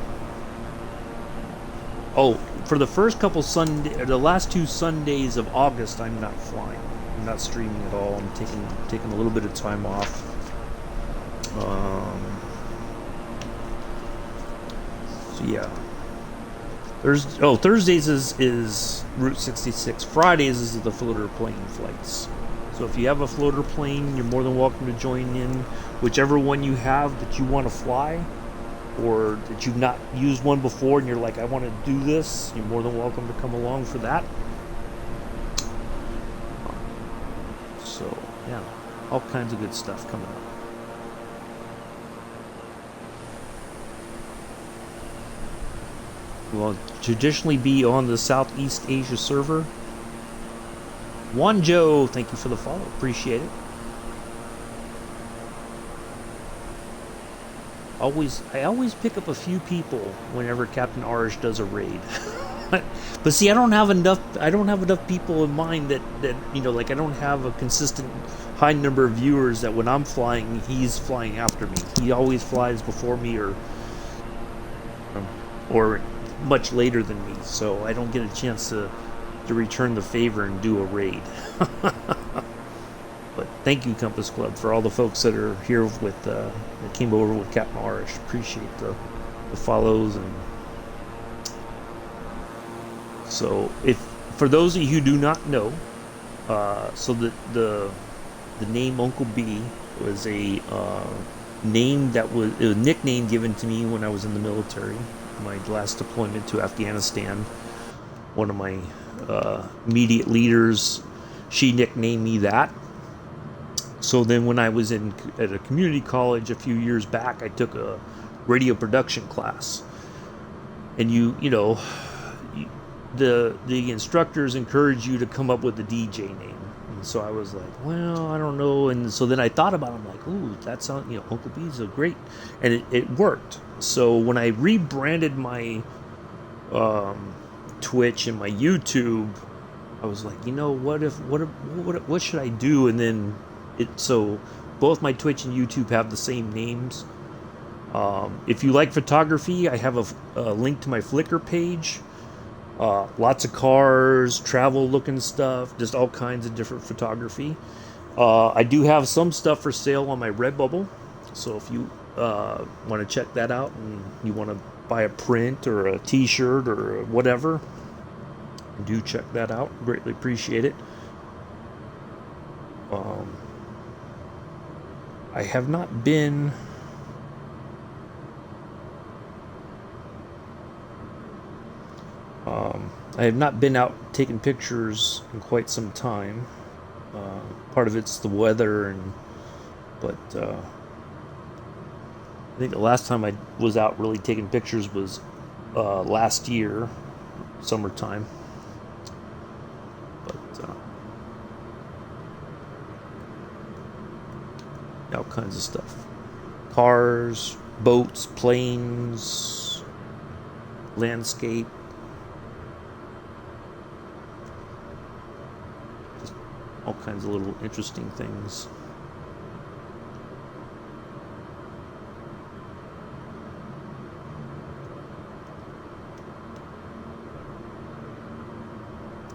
Oh, for the first couple the last 2 Sundays of August, I'm not flying. I'm not streaming at all. I'm taking a little bit of time off. So yeah. Thursdays is Route 66. Fridays is the floater plane flights. So if you have a floater plane, you're more than welcome to join in. Whichever one you have that you want to fly, or that you've not used one before and you're like, I want to do this, you're more than welcome to come along for that. So, yeah, all kinds of good stuff coming up. We'll traditionally be on the Southeast Asia server. Wanjo, thank you for the follow. Appreciate it. I always pick up a few people whenever Captain Arish does a raid. But see, I don't have enough people in mind that like I don't have a consistent high number of viewers that when I'm flying, he's flying after me. He always flies before me or much later than me, so I don't get a chance to return the favor and do a raid. But thank you, Compass Club, for all the folks that are here with that came over with Captain Arish. Appreciate the follows. And so, if for those of you who do not know, so the name Uncle B was a name that was a nickname given to me when I was in the military. My last deployment to Afghanistan, one of my immediate leaders, she nicknamed me that. So then when I was at a community college a few years back, I took a radio production class. And the instructors encourage you to come up with a DJ name. And so I was like, well, I don't know. And so then I thought about it. I'm like, ooh, that sounds, Uncle B's a great. And it worked. So when I rebranded my Twitch and my YouTube, I was like, what should I do? And then so both my Twitch and YouTube have the same names. If you like photography, I have a link to my Flickr page. Lots of cars, travel looking stuff, just all kinds of different photography. I do have some stuff for sale on my Redbubble. So if you want to check that out and you want to buy a print or a t-shirt or whatever, do check that out. Greatly appreciate it. I have not been out taking pictures in quite some time. Part of it's the weather, but I think the last time I was out really taking pictures was last year, summertime. But all kinds of stuff. Cars, boats, planes, landscape. Just all kinds of little interesting things.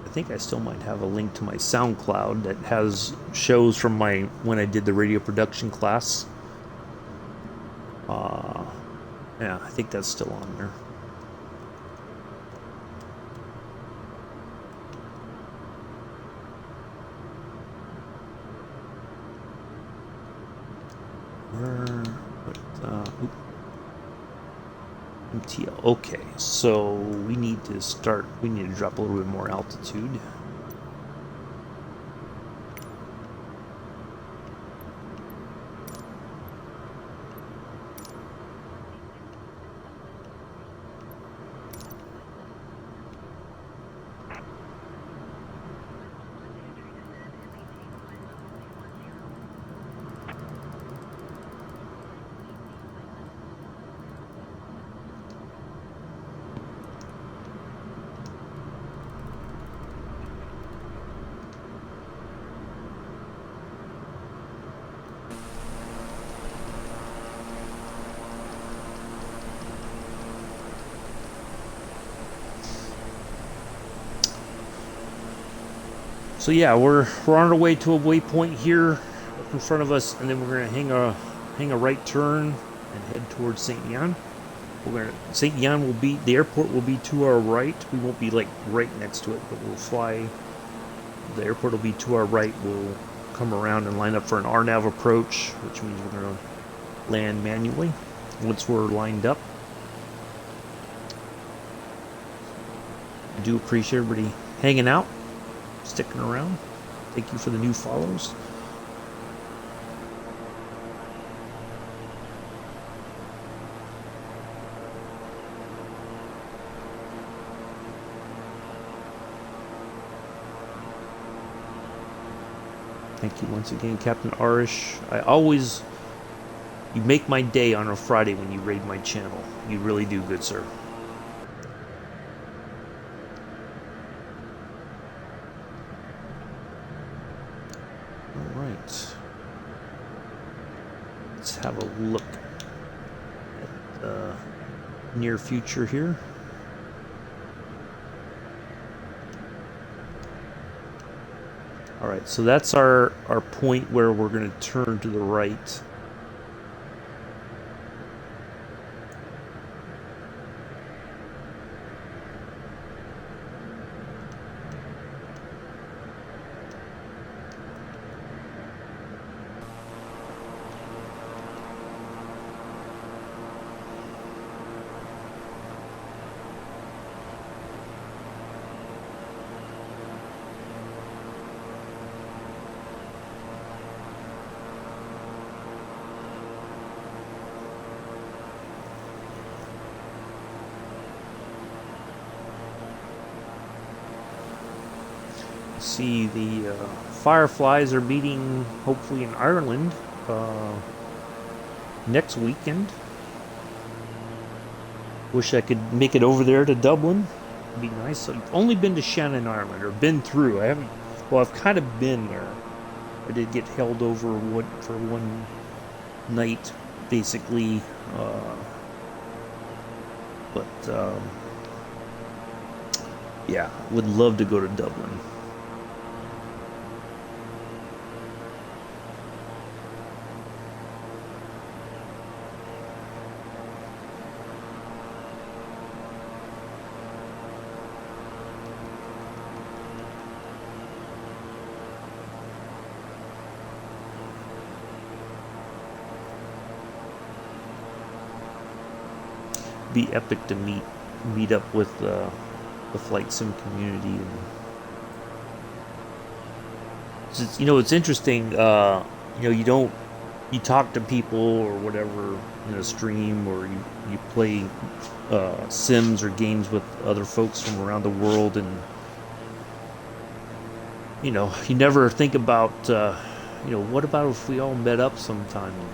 I think I still might have a link to my SoundCloud that has shows from when I did the radio production class. Yeah, I think that's still on there. MTL. Okay, so we need to drop a little bit more altitude. So yeah, we're on our way to a waypoint here up in front of us, and then we're gonna hang a right turn and head towards Saint Yan. Saint Yan will be, the airport will be to our right. We won't be like right next to it, but we'll fly. The airport will be to our right. We'll come around and line up for an RNAV approach, which means we're gonna land manually once we're lined up. I do appreciate everybody hanging out, sticking around. Thank you for the new follows. Thank you once again, Captain Arish. You make my day on a Friday when you raid my channel. You really do, good sir. Alright. Let's have a look at the near future here. Alright, so that's our point where we're going to turn to the right. See, the Fireflies are meeting hopefully in Ireland next weekend. Wish I could make it over there to Dublin. It'd be nice. I've only been to Shannon, Ireland, or been through. I haven't. Well, I've kind of been there. I did get held over for one night, basically. Yeah, would love to go to Dublin. Be epic to meet up with the flight sim community. And it's interesting. You talk to people or whatever in a stream, or you play sims or games with other folks from around the world, and you never think about what about if we all met up sometime and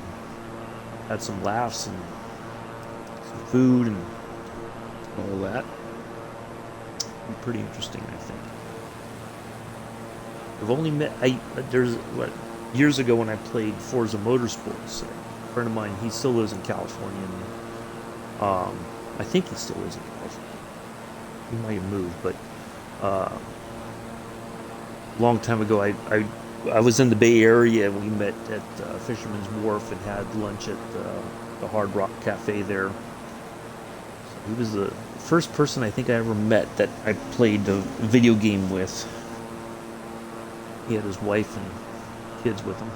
had some laughs and food and all that. It'd be pretty interesting, I think. I've only met years ago when I played Forza Motorsports. A friend of mine, he still lives in California, and I think he still lives in California. He might have moved, but a long time ago, I was in the Bay Area. We met at Fisherman's Wharf and had lunch at the Hard Rock Cafe there. He was the first person I think I ever met that I played a video game with. He had his wife and kids with him.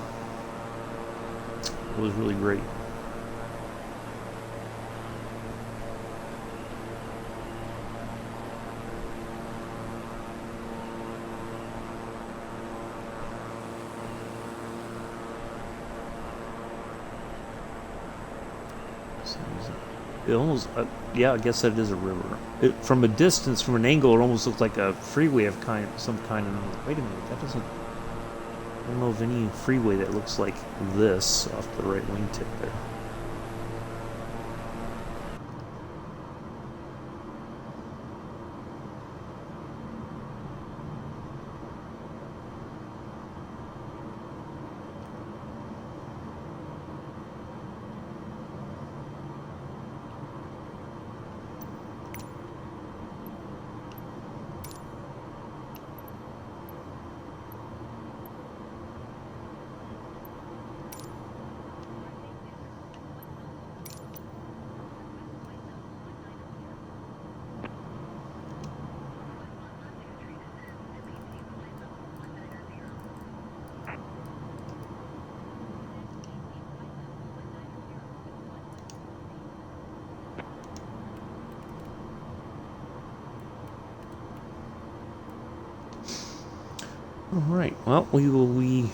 It was really great. It almost, yeah, I guess that is a river. From a distance, from an angle, it almost looks like a freeway of some kind. And wait a minute, that doesn't. I don't know of any freeway that looks like this off the right wingtip there. Alright, well, we will be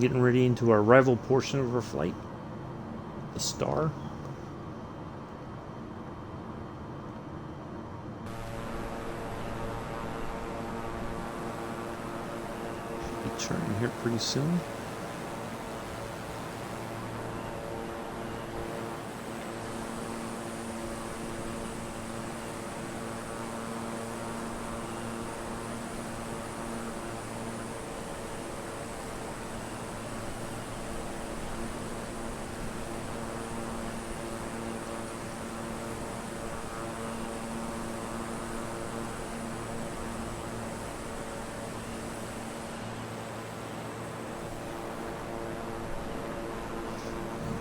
getting ready into our rival portion of our flight, the Star. turn here pretty soon.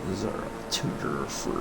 This is our tutor for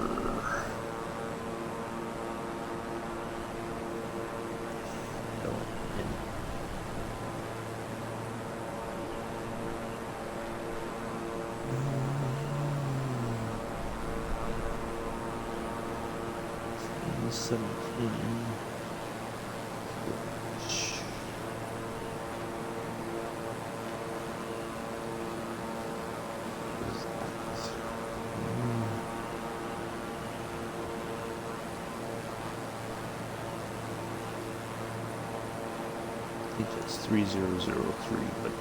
I think it's 3003, but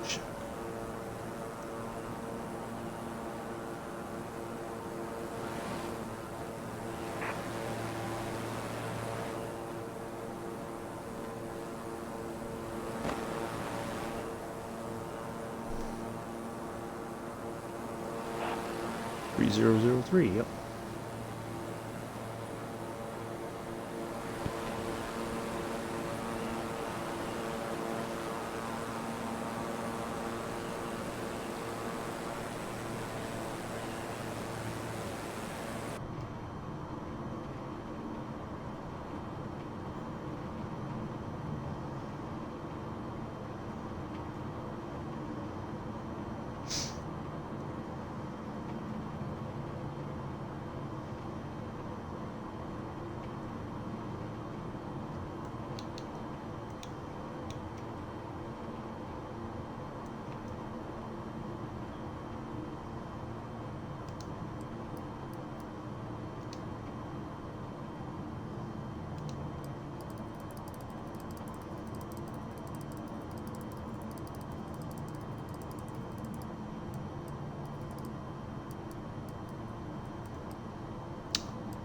check. Yep.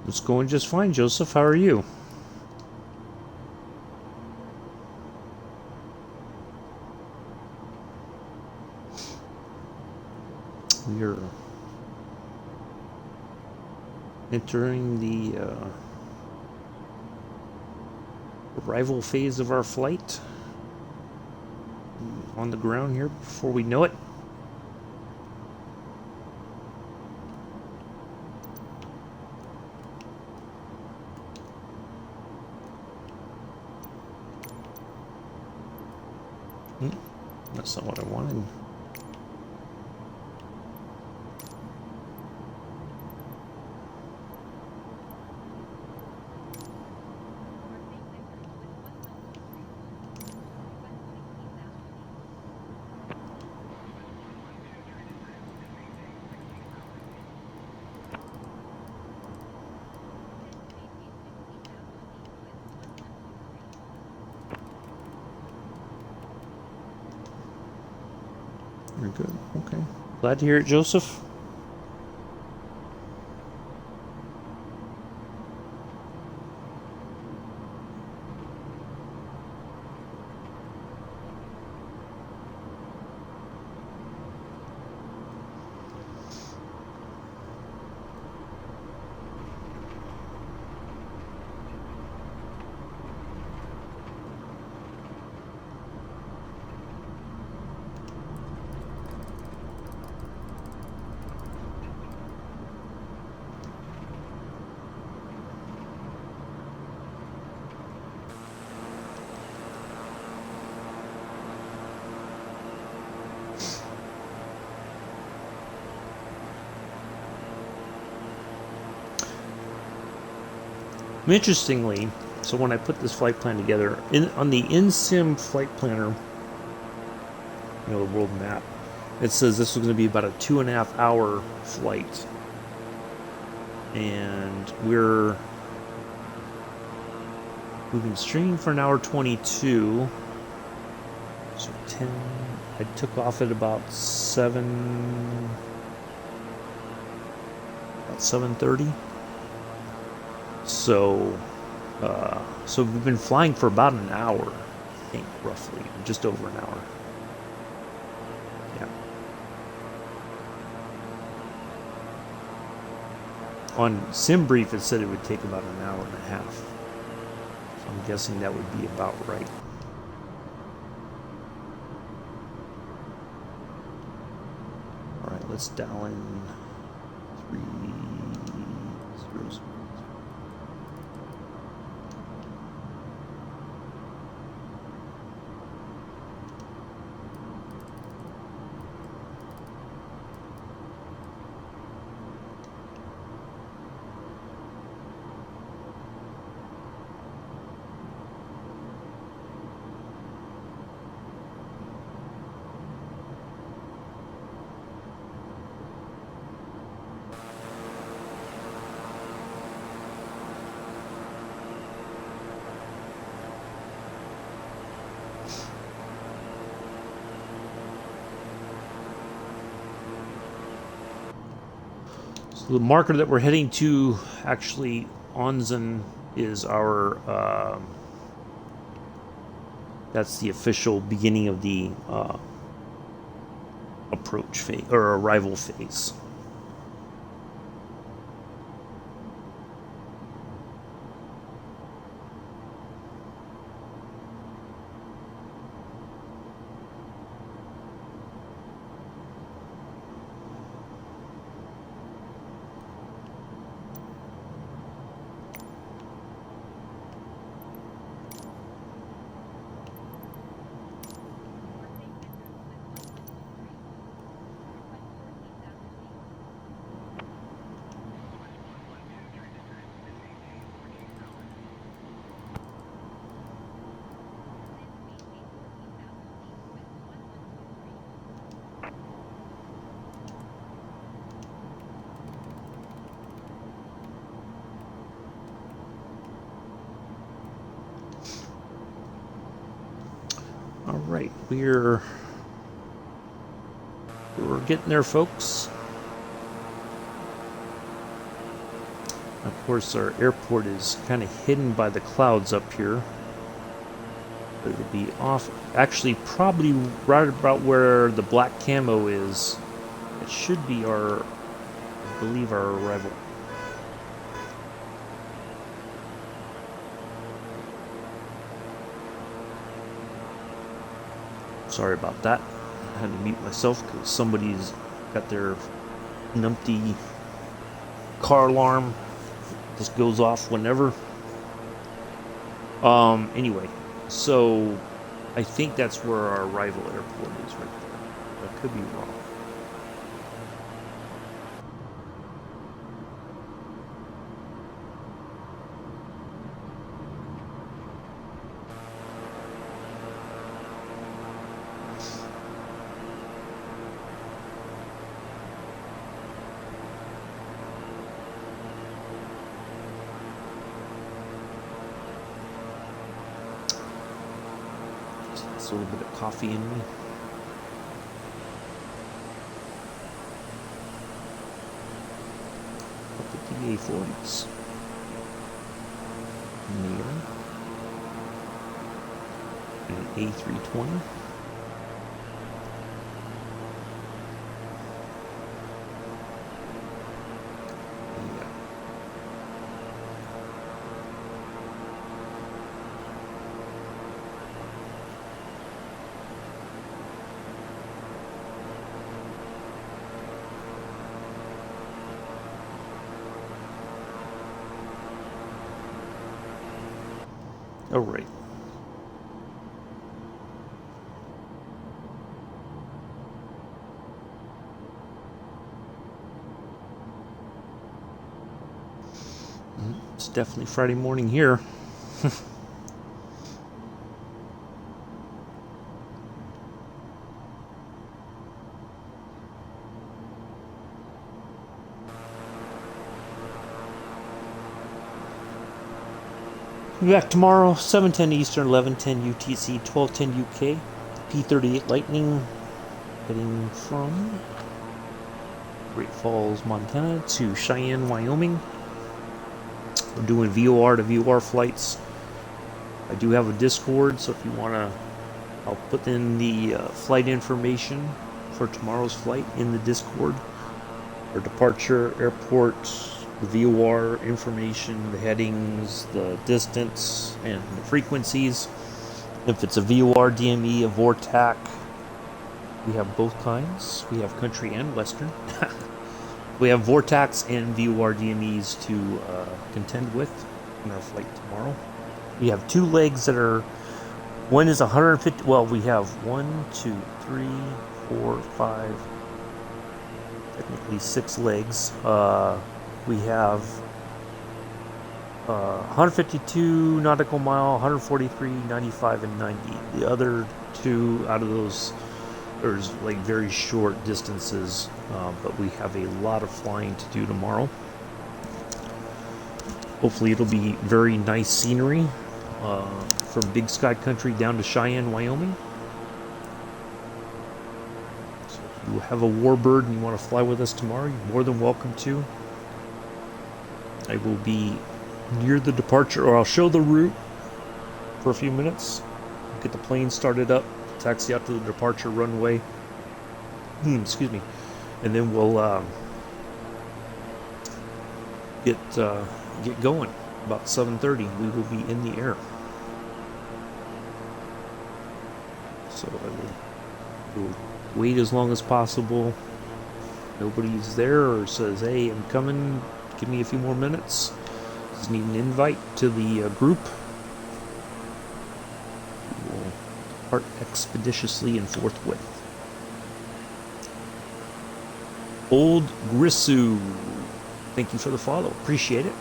It's going just fine, Joseph. How are you? We're entering the arrival phase of our flight. On the ground here before we know it. That's not what I wanted. You're good. Okay. Glad to hear it, Joseph. Interestingly, so when I put this flight plan together, on the in-sim flight planner, you know, the world map, it says this was going to be about a 2.5 hour flight. And we're moving stream for an hour 22. So 10, I took off at about 7:30. So we've been flying for about an hour, I think, roughly, just over an hour. Yeah. On SimBrief, it said it would take about an hour and a half. So I'm guessing that would be about right. All right, let's dial in 3 zeros. So the marker that we're heading to, actually, Onsen, is our. That's the official beginning of the approach phase or arrival phase. All right, we're getting there, folks. Of course, our airport is kind of hidden by the clouds up here. But it'll be off, actually, probably right about where the black camo is. It should be I believe, our arrival. Sorry about that. I had to mute myself because somebody's got their numpty car alarm. Just goes off whenever. Anyway, so I think that's where our arrival airport is right there. I could be wrong. A little bit of coffee in me. Up the DA40s. Near. And A320. Oh, right. It's definitely Friday morning here. Be back tomorrow, 7:10 Eastern, 11:10 UTC, 12:10 UK, P-38 Lightning, heading from Great Falls, Montana to Cheyenne, Wyoming. We're doing VOR to VOR flights. I do have a Discord, so if you want to, I'll put in the flight information for tomorrow's flight in the Discord. Our departure, airport, the VOR information, the headings, the distance, and the frequencies. If it's a VOR DME, a VORTAC, we have both kinds. We have country and western. We have VORTACs and VOR DMEs to contend with in our flight tomorrow. We have two legs that are, one is 150, well, we have 1, 2, 3, 4, 5, technically 6 legs. We have 152 nautical mile, 143, 95, and 90. The other two out of those are like very short distances, but we have a lot of flying to do tomorrow. Hopefully it'll be very nice scenery from Big Sky Country down to Cheyenne, Wyoming. So if you have a warbird and you want to fly with us tomorrow, you're more than welcome to. I will be near the departure, or I'll show the route for a few minutes. Get the plane started up, taxi out to the departure runway. Excuse me. And then we'll get going. About 7:30, we will be in the air. So I will wait as long as possible. Nobody's there or says, "Hey, I'm coming. Give me a few more minutes." Just need an invite to the group. We will depart expeditiously and forthwith. Old Grissu, thank you for the follow. Appreciate it.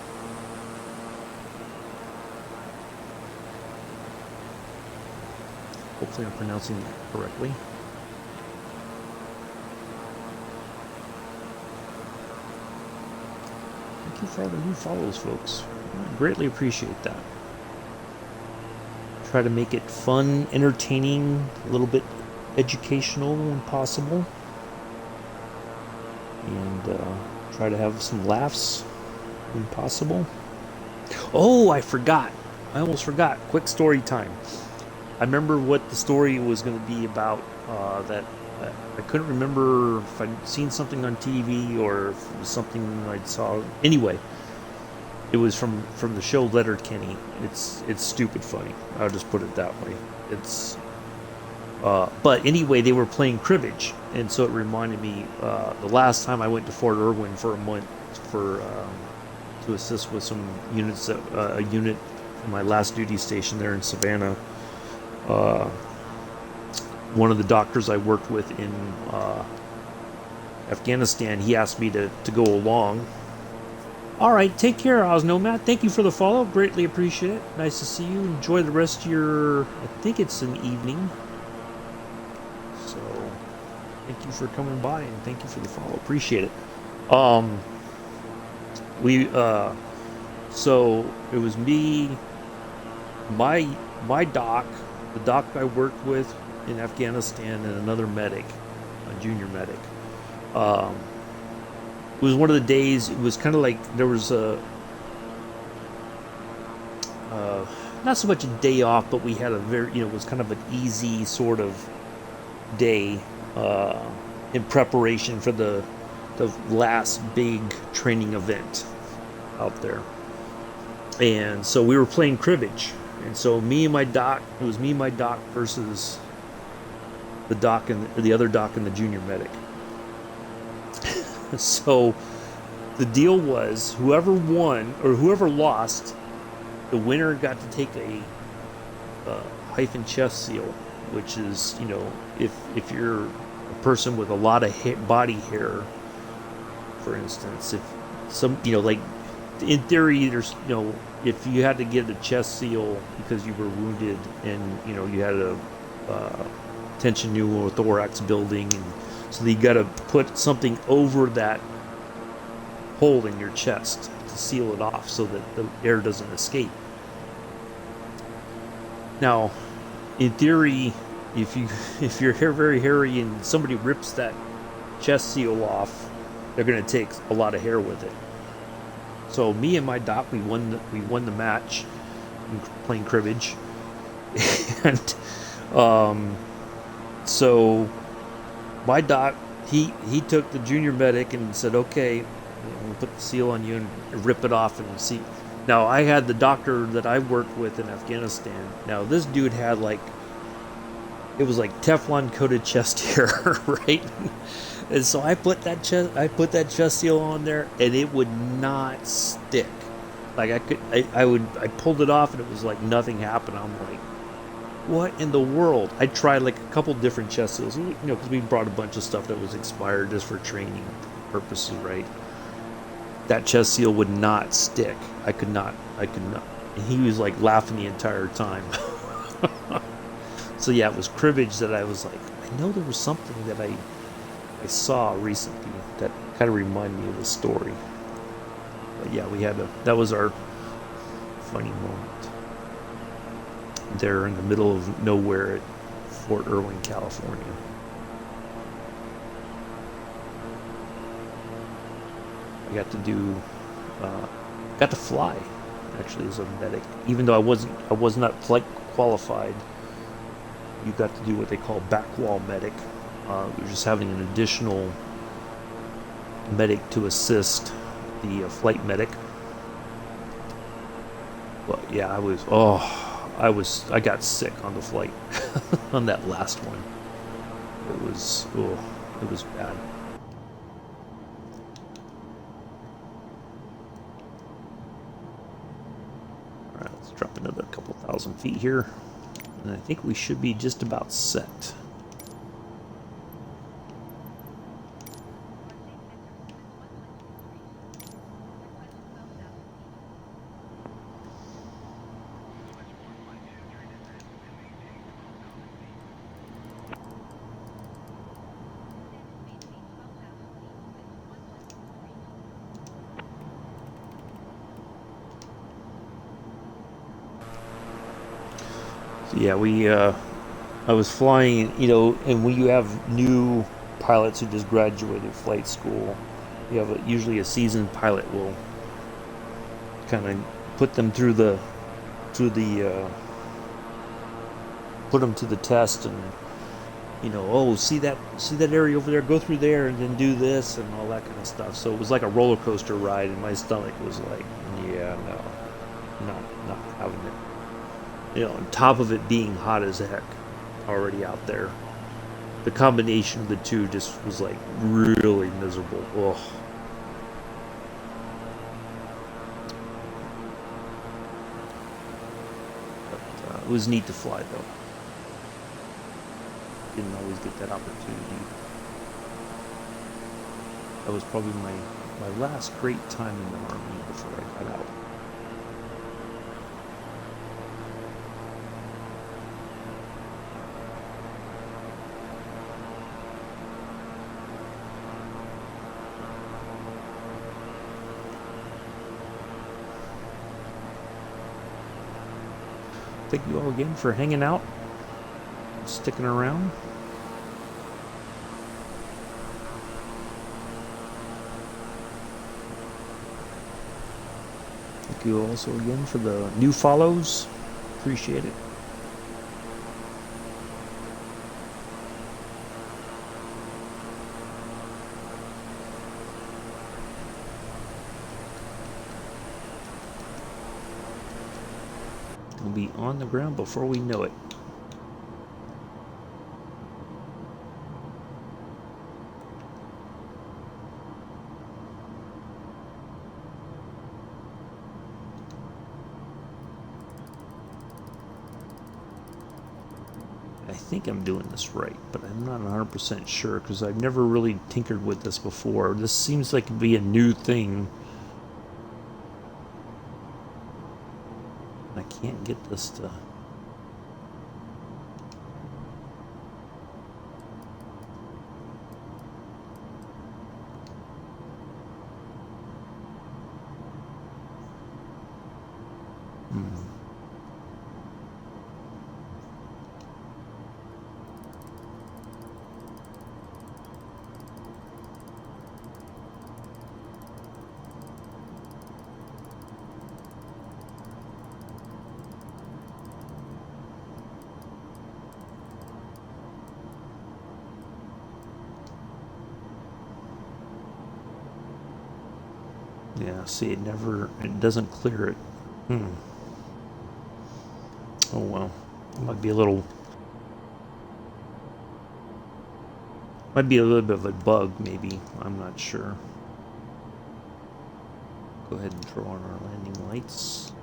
Hopefully I'm pronouncing that correctly. Thank you for all the new follows, folks. I greatly appreciate that. Try to make it fun, entertaining, a little bit educational when possible. And try to have some laughs when possible. Oh, I forgot. I almost forgot. Quick story time. I remember what the story was going to be about. That I couldn't remember if I'd seen something on TV or if it was something I saw. Anyway, it was from the show Letterkenny. It's stupid funny. I'll just put it that way. It's but anyway, they were playing cribbage, and so it reminded me the last time I went to Fort Irwin for a month for to assist with some units, a unit from my last duty station there in Savannah. One of the doctors I worked with in Afghanistan, he asked me to go along. All right, take care, Osnomad. Thank you for the follow. Greatly appreciate it. Nice to see you. Enjoy the rest of your, I think it's an evening. So, thank you for coming by and thank you for the follow. Appreciate it. So it was me, my doc, the doc I worked with in Afghanistan, and another medic, a junior medic. It was one of the days. It was kind of like there was a not so much a day off, but we had a very, it was kind of an easy sort of day in preparation for the last big training event out there. And so we were playing cribbage. And so me and my doc, it was me and my doc versus the doc and the other doc and the junior medic. So the deal was whoever won or whoever lost, the winner got to take a hyphen chest seal, which is, if you're a person with a lot of body hair, for instance, if some, like in theory, there's, if you had to get a chest seal because you were wounded and, you had a tension pneumothorax building, and so you got to put something over that hole in your chest to seal it off so that the air doesn't escape. Now, in theory, if you if you're very hairy and somebody rips that chest seal off, they're gonna take a lot of hair with it. So me and my doc, we won the match in playing cribbage, and so my doc, he took the junior medic and said, okay, we'll put the seal on you and rip it off and see. Now I had the doctor that I worked with in Afghanistan. Now this dude had like, it was like Teflon coated chest hair, right? And so I put that chest seal on there, and it would not stick. Like I pulled it off, and it was like nothing happened. I'm like, what in the world? I tried like a couple different chest seals, because we brought a bunch of stuff that was expired just for training purposes, right? That chest seal would not stick. I could not. And he was like laughing the entire time. So yeah, it was cribbage that I was like, I know there was something that I saw recently that kind of reminded me of the story. But yeah, that was our funny moment there in the middle of nowhere at Fort Irwin, California. I got to fly actually as a medic, even though I was not flight qualified. You got to do what they call backwall medic. You're just having an additional medic to assist the flight medic. But yeah, I got sick on the flight on that last one. It was bad. All right, let's drop another couple thousand feet here, and I think we should be just about set. Yeah, I was flying, and when you have new pilots who just graduated flight school, you have usually a seasoned pilot will kind of put them through the put them to the test, and see that area over there, go through there and then do this and all that kind of stuff. So it was like a roller coaster ride, and my stomach was like, yeah, no, not having it. On top of it being hot as heck already out there. The combination of the two just was like really miserable. Ugh. But it was neat to fly though. Didn't always get that opportunity. That was probably my last great time in the Army before I got out. Thank you all again for hanging out, sticking around. Thank you also again for the new follows. Appreciate it. We'll be on the ground before we know it. I think I'm doing this right, but I'm not 100% sure because I've never really tinkered with this before. This seems like it'd be a new thing. I can't get this to... Yeah, see, it doesn't clear it. Oh well. Might be a little bit of a bug, maybe. I'm not sure. Go ahead and throw on our landing lights.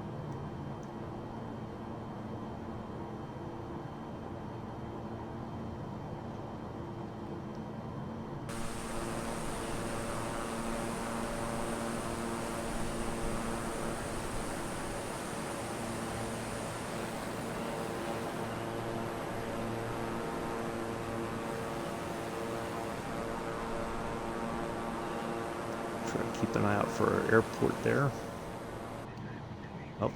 Try to keep an eye out for our airport there. Oh.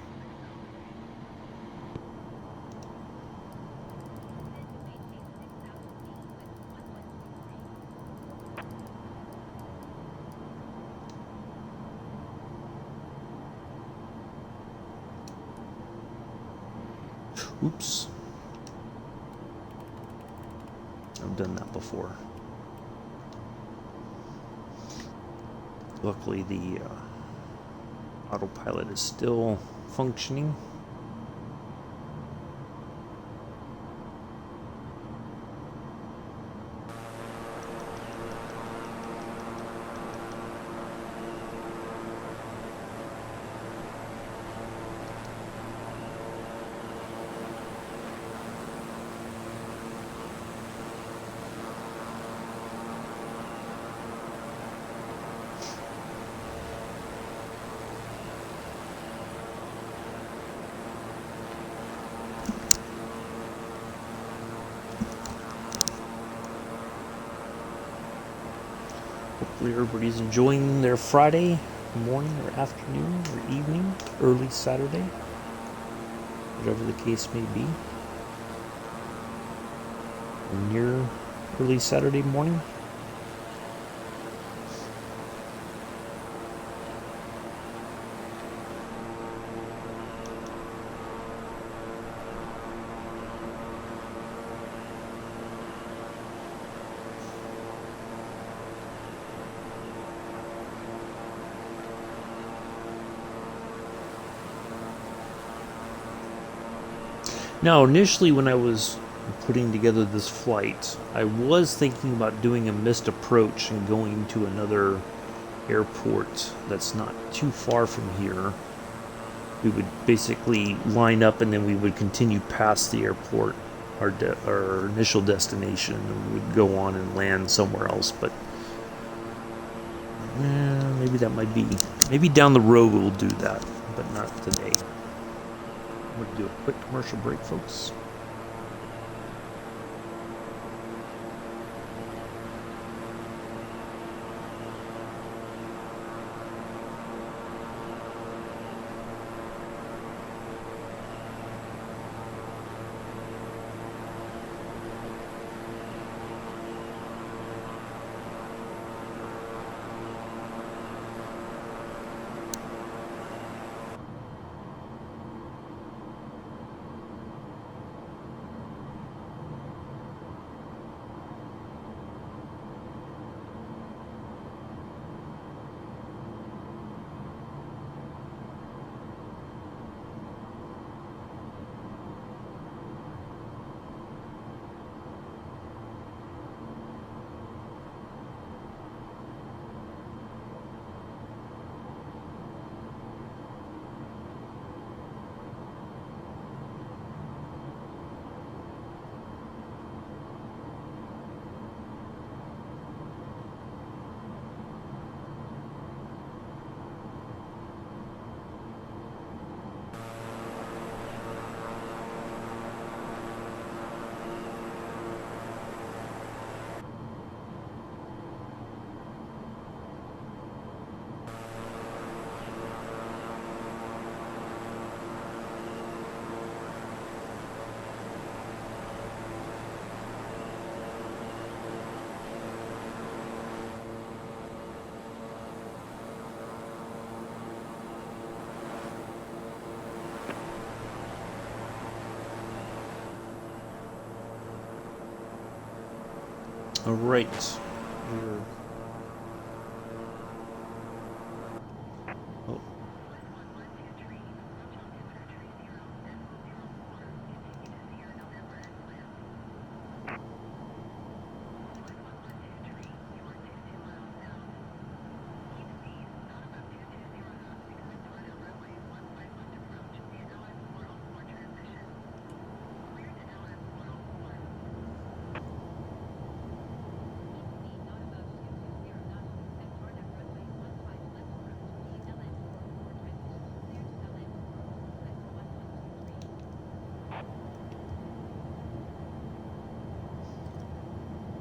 Oops. I've done that before. Luckily, the autopilot is still functioning. Hopefully everybody's enjoying their Friday morning or afternoon or evening, early Saturday, whatever the case may be. Or near early Saturday morning. Now, initially when I was putting together this flight, I was thinking about doing a missed approach and going to another airport that's not too far from here. We would basically line up and then we would continue past the airport, our initial destination, and we would go on and land somewhere else. But maybe that might be, maybe down the road we'll do that, but not today. I'm going to do a quick commercial break, folks. All right.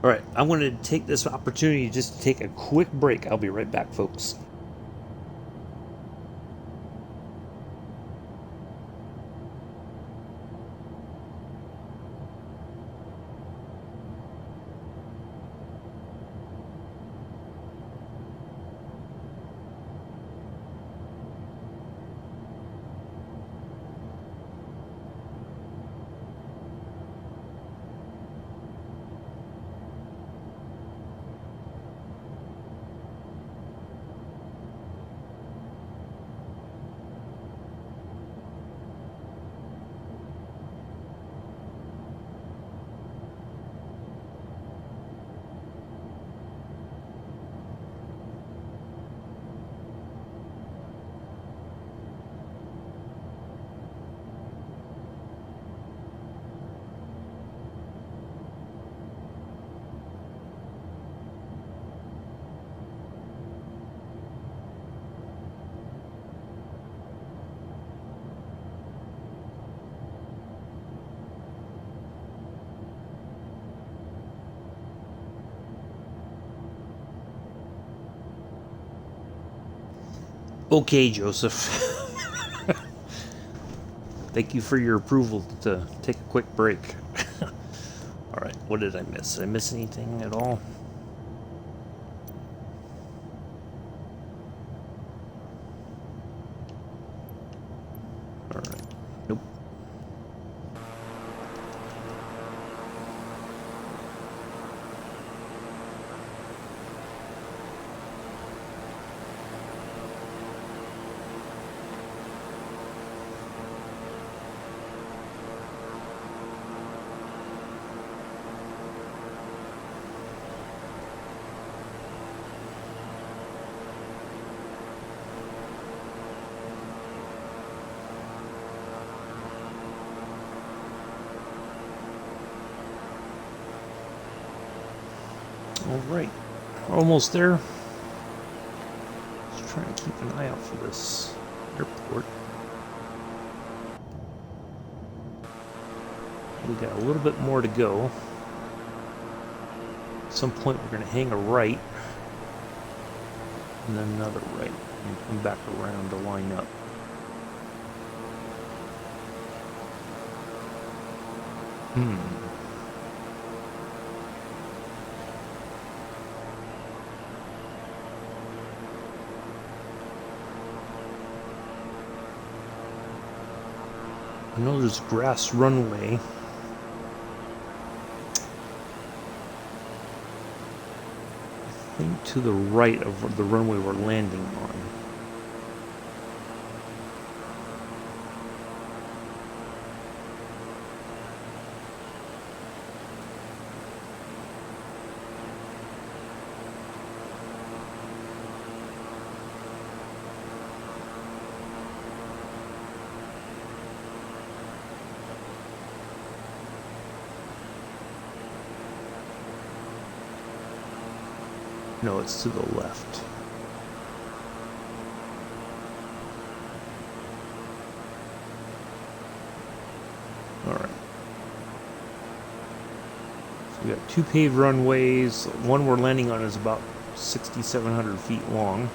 Alright, I wanted to take this opportunity just to take a quick break. I'll be right back, folks. Okay, Joseph. Thank you for your approval to take a quick break. Alright, what did I miss? Did I miss anything at all? Alright, nope. Alright, almost there. Just trying to keep an eye out for this airport. We got a little bit more to go. At some point we're going to hang a right, and then another right, and come back around to line up. I know there's grass runway. I think to the right of the runway we're landing on. No, it's to the left. Alright. So we got two paved runways. One we're landing on is about 6,700 feet long.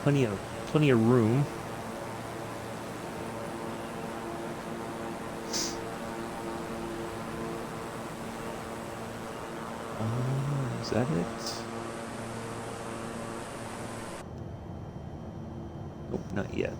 Plenty of room. Is that it? Nope, not yet.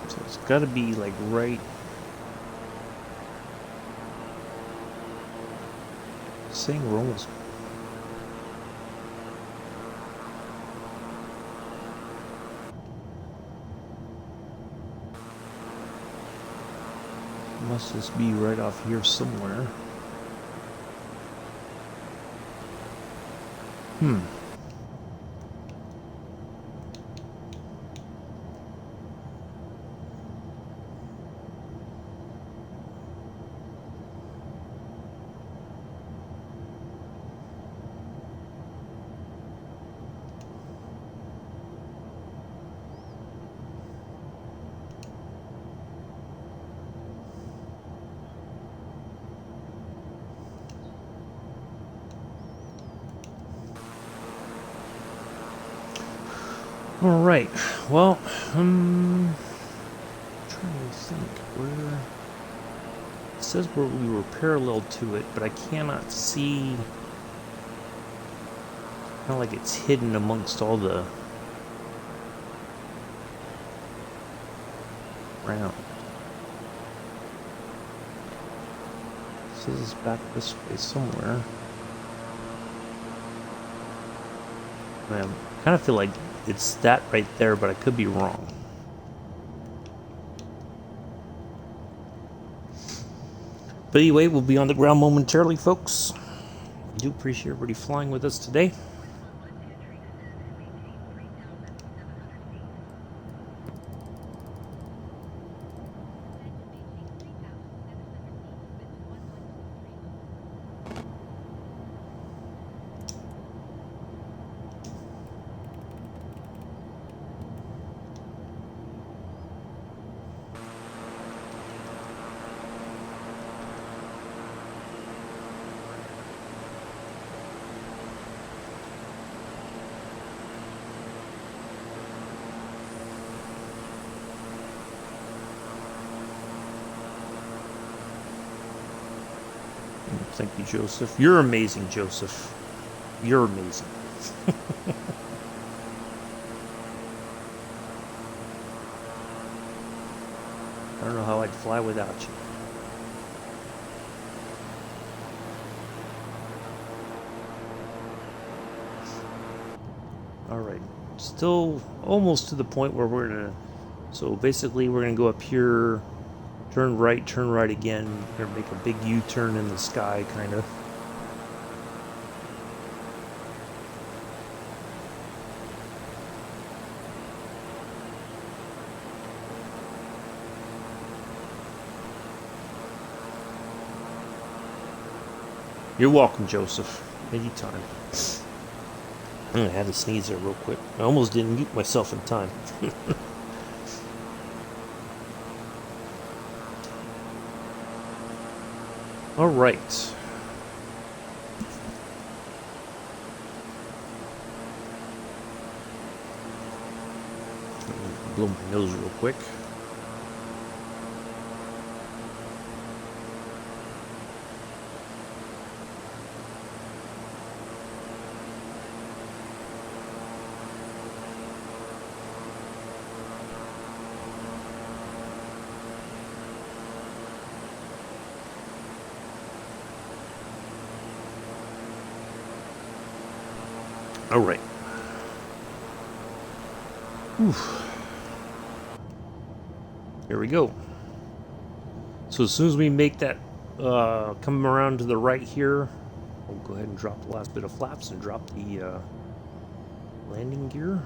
So it's got to be like right. Saying we're almost. Must just be right off here somewhere. All right. Well, trying to think where it says where we were parallel to it, but I cannot see. Kind of like it's hidden amongst all the ground. It says it's back this way somewhere. I kind of feel like it's that right there, but I could be wrong. But anyway, we'll be on the ground momentarily, folks. I do appreciate everybody flying with us today. Thank you, Joseph. You're amazing, Joseph. You're amazing. I don't know how I'd fly without you. Alright. Still almost to the point where we're gonna... So basically we're gonna go up here, turn right again. We're gonna make a big U-turn in the sky, kind of. You're welcome, Joseph. Anytime. I had to sneeze there real quick. I almost didn't mute myself in time. All right. Blow my nose real quick. All right. Here we go. So as soon as we make that come around to the right here, we'll go ahead and drop the last bit of flaps and drop the landing gear.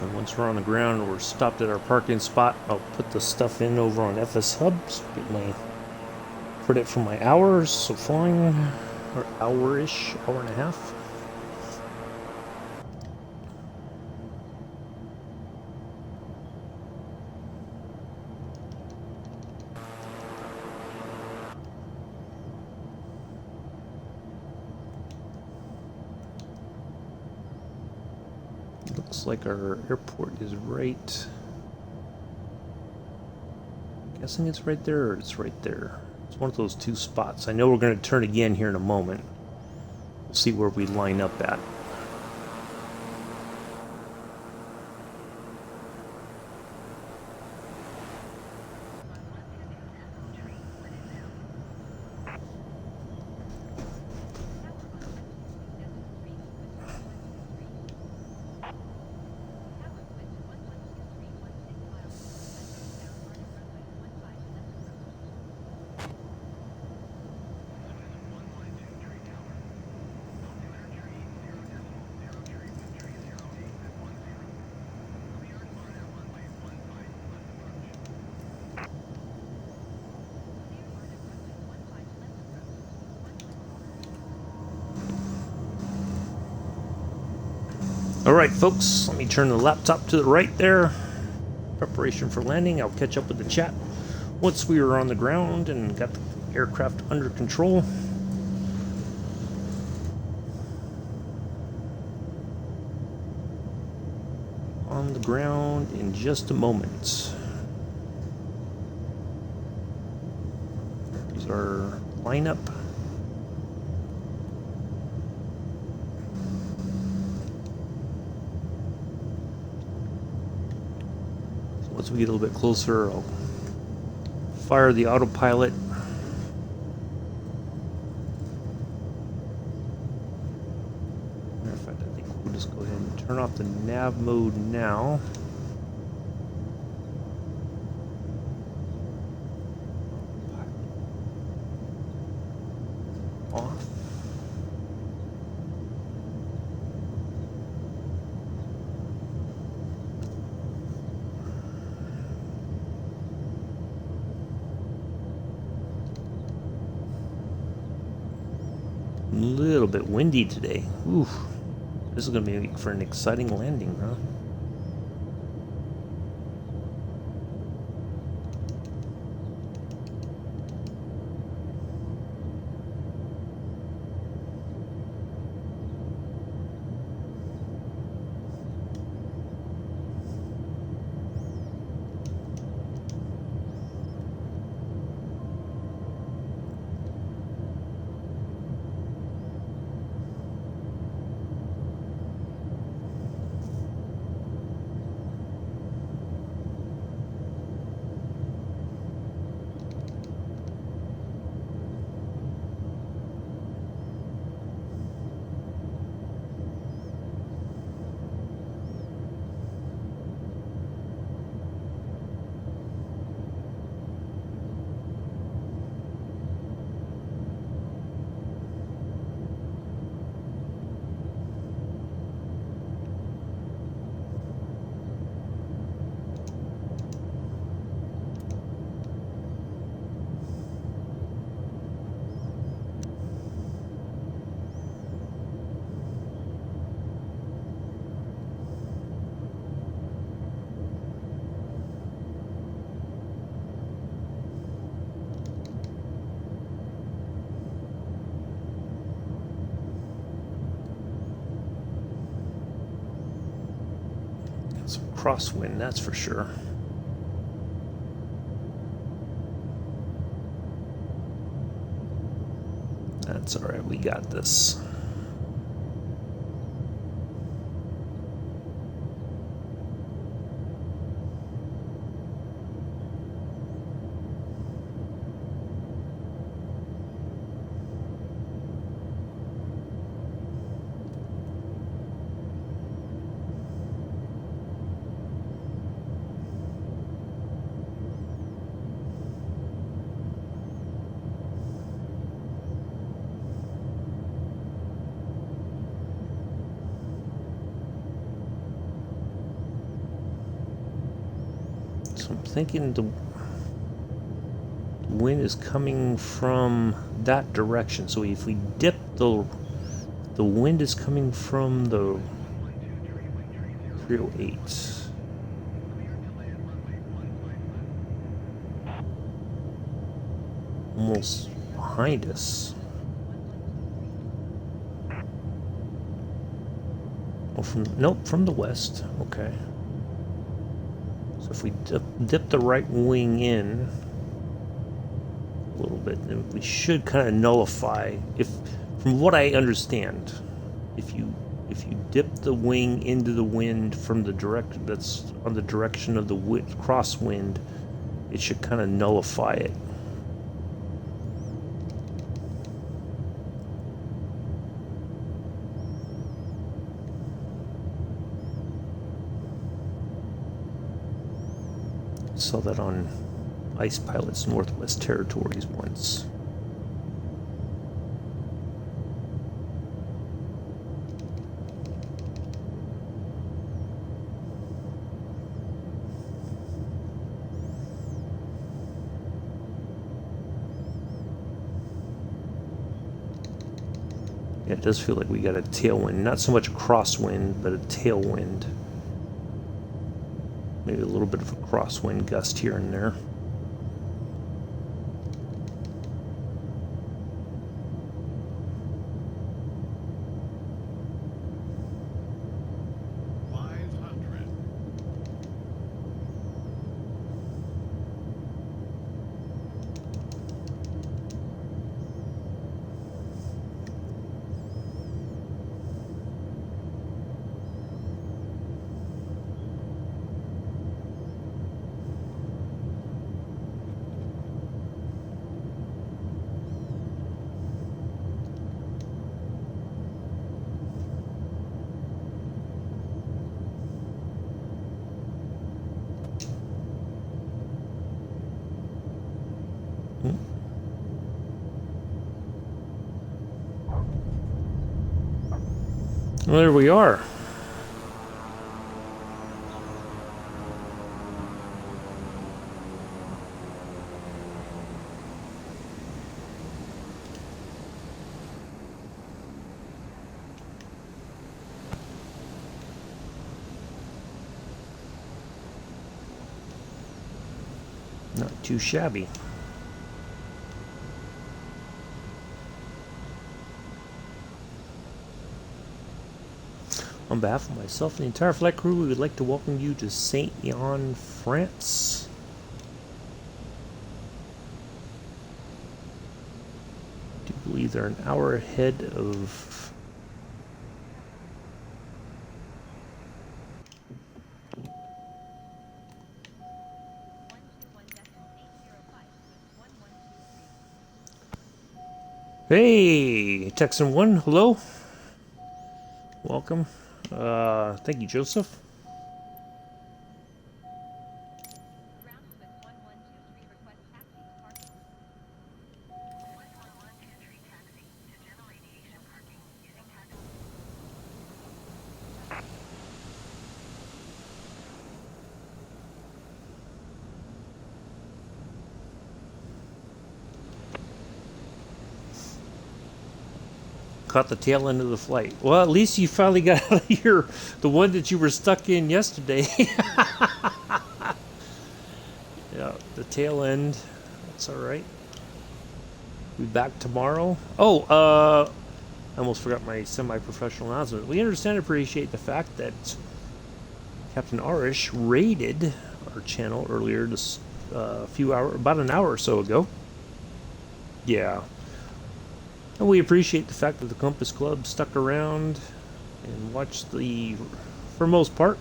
And once we're on the ground, we're stopped at our parking spot. I'll put the stuff in over on FS Hubs. Get my credit for my hours, so flying, or hour-ish, hour and a half. Looks like our airport is right. Guessing it's right there, or it's right there. It's one of those two spots. I know we're going to turn again here in a moment. We'll see where we line up at. Alright folks, let me turn the laptop to the right there. Preparation for landing. I'll catch up with the chat once we are on the ground and got the aircraft under control. On the ground in just a moment. Here's our lineup. Once we get a little bit closer, I'll fire the autopilot. Matter of fact, I think we'll just go ahead and turn off the nav mode now. Off. A little bit windy today. Oof. This is going to be for an exciting landing, huh? Some crosswind, that's for sure. That's all right, we got this. So I'm thinking the wind is coming from that direction. So if we dip, the wind is coming from the 308. Almost behind us. Oh, nope, from the west. Okay. So if we dip the right wing in a little bit, then we should kind of nullify. If, from what I understand, if you dip the wing into the wind from the that's on the direction of the crosswind, it should kind of nullify it. Saw that on Ice Pilot's Northwest Territories once. Yeah, it does feel like we got a tailwind. Not so much a crosswind, but a tailwind. Maybe a little bit of a crosswind gust here and there. Well, there we are. Not too shabby. On behalf of myself and the entire flight crew, we would like to welcome you to Saint-Jean, France. I do believe they're an hour ahead of... Hey, Texan 1, hello. Welcome. Thank you, Joseph. Caught the tail end of the flight. Well, at least you finally got out of the one that you were stuck in yesterday. Yeah, the tail end. That's all right. Be back tomorrow. Oh, I almost forgot my semi-professional announcement. We understand and appreciate the fact that Captain Arish raided our channel earlier this about an hour or so ago. Yeah. And we appreciate the fact that the Compass Club stuck around and watched for most part,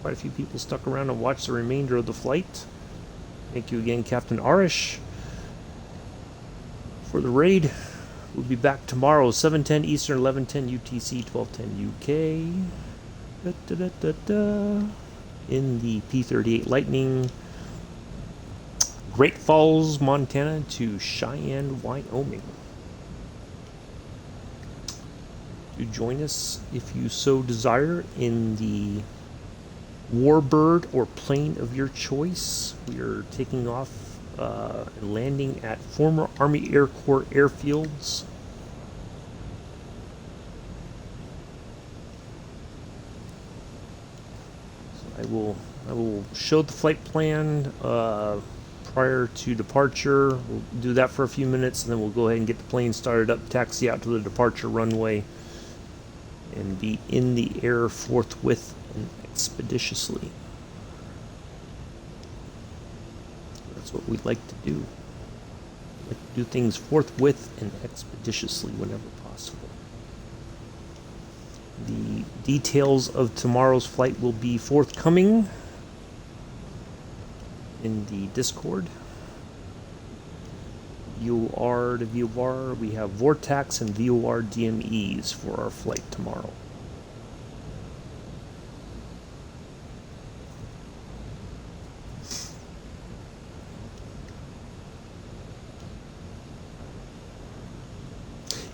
quite a few people stuck around and watched the remainder of the flight. Thank you again, Captain Arish, for the raid. We'll be back tomorrow, 7:10 Eastern, 11:10 UTC, 12:10 UK. In the P-38 Lightning, Great Falls, Montana to Cheyenne, Wyoming. To join us, if you so desire, in the Warbird or plane of your choice. We are taking off and landing at former Army Air Corps airfields. So I will show the flight plan prior to departure. We'll do that for a few minutes, and then we'll go ahead and get the plane started up, taxi out to the departure runway, and be in the air forthwith and expeditiously. That's what we like to do. We like to do things forthwith and expeditiously whenever possible. The details of tomorrow's flight will be forthcoming in the Discord. VOR to VOR, we have Vortex and VOR DMEs for our flight tomorrow.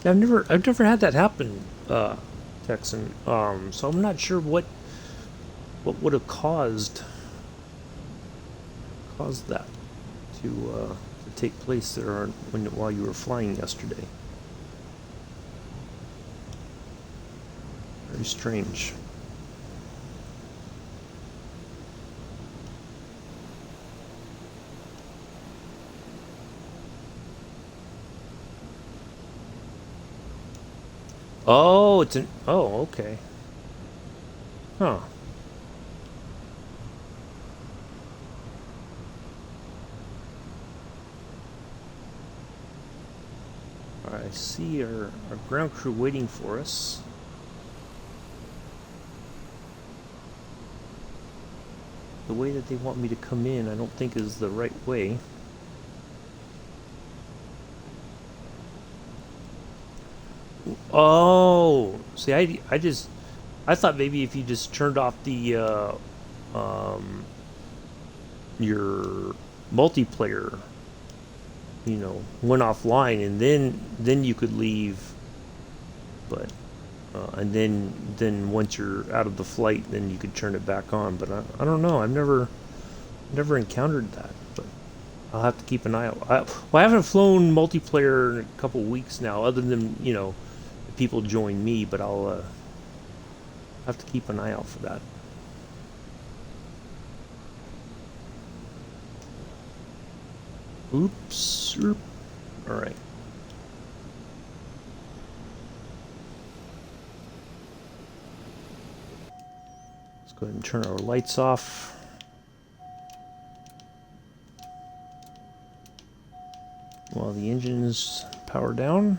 I've never had that happen, Texan. So I'm not sure what would have caused that to take place there while you were flying yesterday. Very strange. Oh, okay. Huh. I see our ground crew waiting for us. The way that they want me to come in, I don't think is the right way. Oh, see, I thought maybe if you just turned off the your multiplayer, went offline, and then you could leave. But and then once you're out of the flight, then you could turn it back on. But I don't know. I've never encountered that. But I'll have to keep an eye out. I haven't flown multiplayer in a couple weeks now, other than people join me. But I'll have to keep an eye out for that. Oops. All right. Let's go ahead and turn our lights off. While the engine is powered down.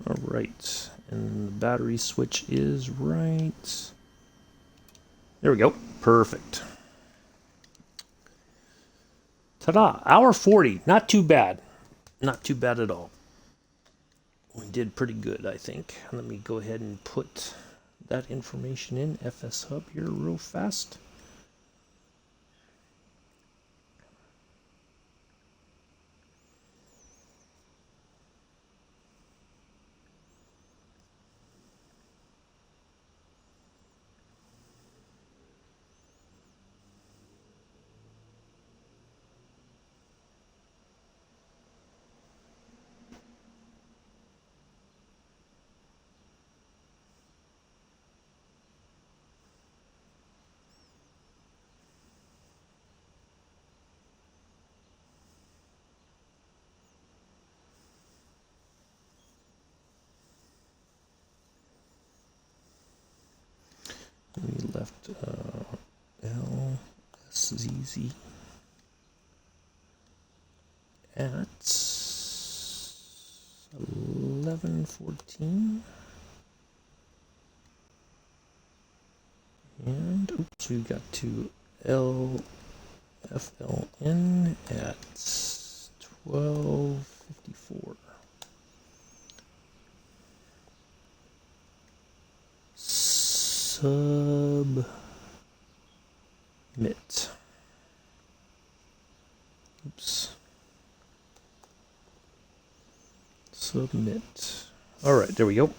All right, and the battery switch is right. There we go. Perfect. Ta-da! Hour 40. Not too bad. Not too bad at all. We did pretty good, I think. Let me go ahead and put that information in FS Hub here real fast. We left LSZZ at 11:14, and oops, we got to LFLN at 12:54. Submit. Oops. Submit. All right, there we go.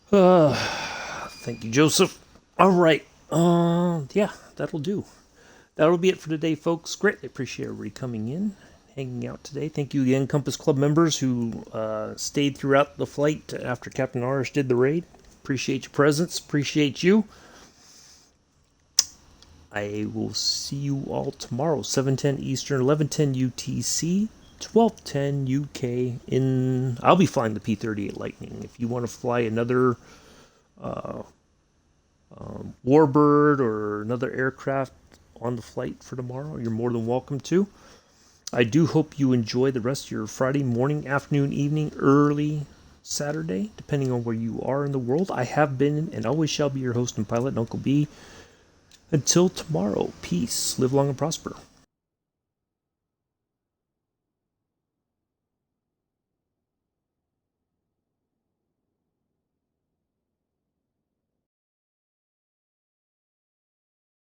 Thank you, Joseph. All right. Yeah, that'll do. That'll be it for today, folks. Greatly appreciate everybody coming in, hanging out today. Thank you again, Compass Club members who stayed throughout the flight after Captain Arish did the raid. Appreciate your presence. Appreciate you. I will see you all tomorrow, 7:10 Eastern, 11:10 UTC, 12:10 UK. I'll be flying the P-38 Lightning. If you want to fly another Warbird or another aircraft on the flight for tomorrow, you're more than welcome to. I do hope you enjoy the rest of your Friday morning, afternoon, evening, early Saturday, depending on where you are in the world. I have been and always shall be your host and pilot, Uncle B. Until tomorrow, peace, live long and prosper.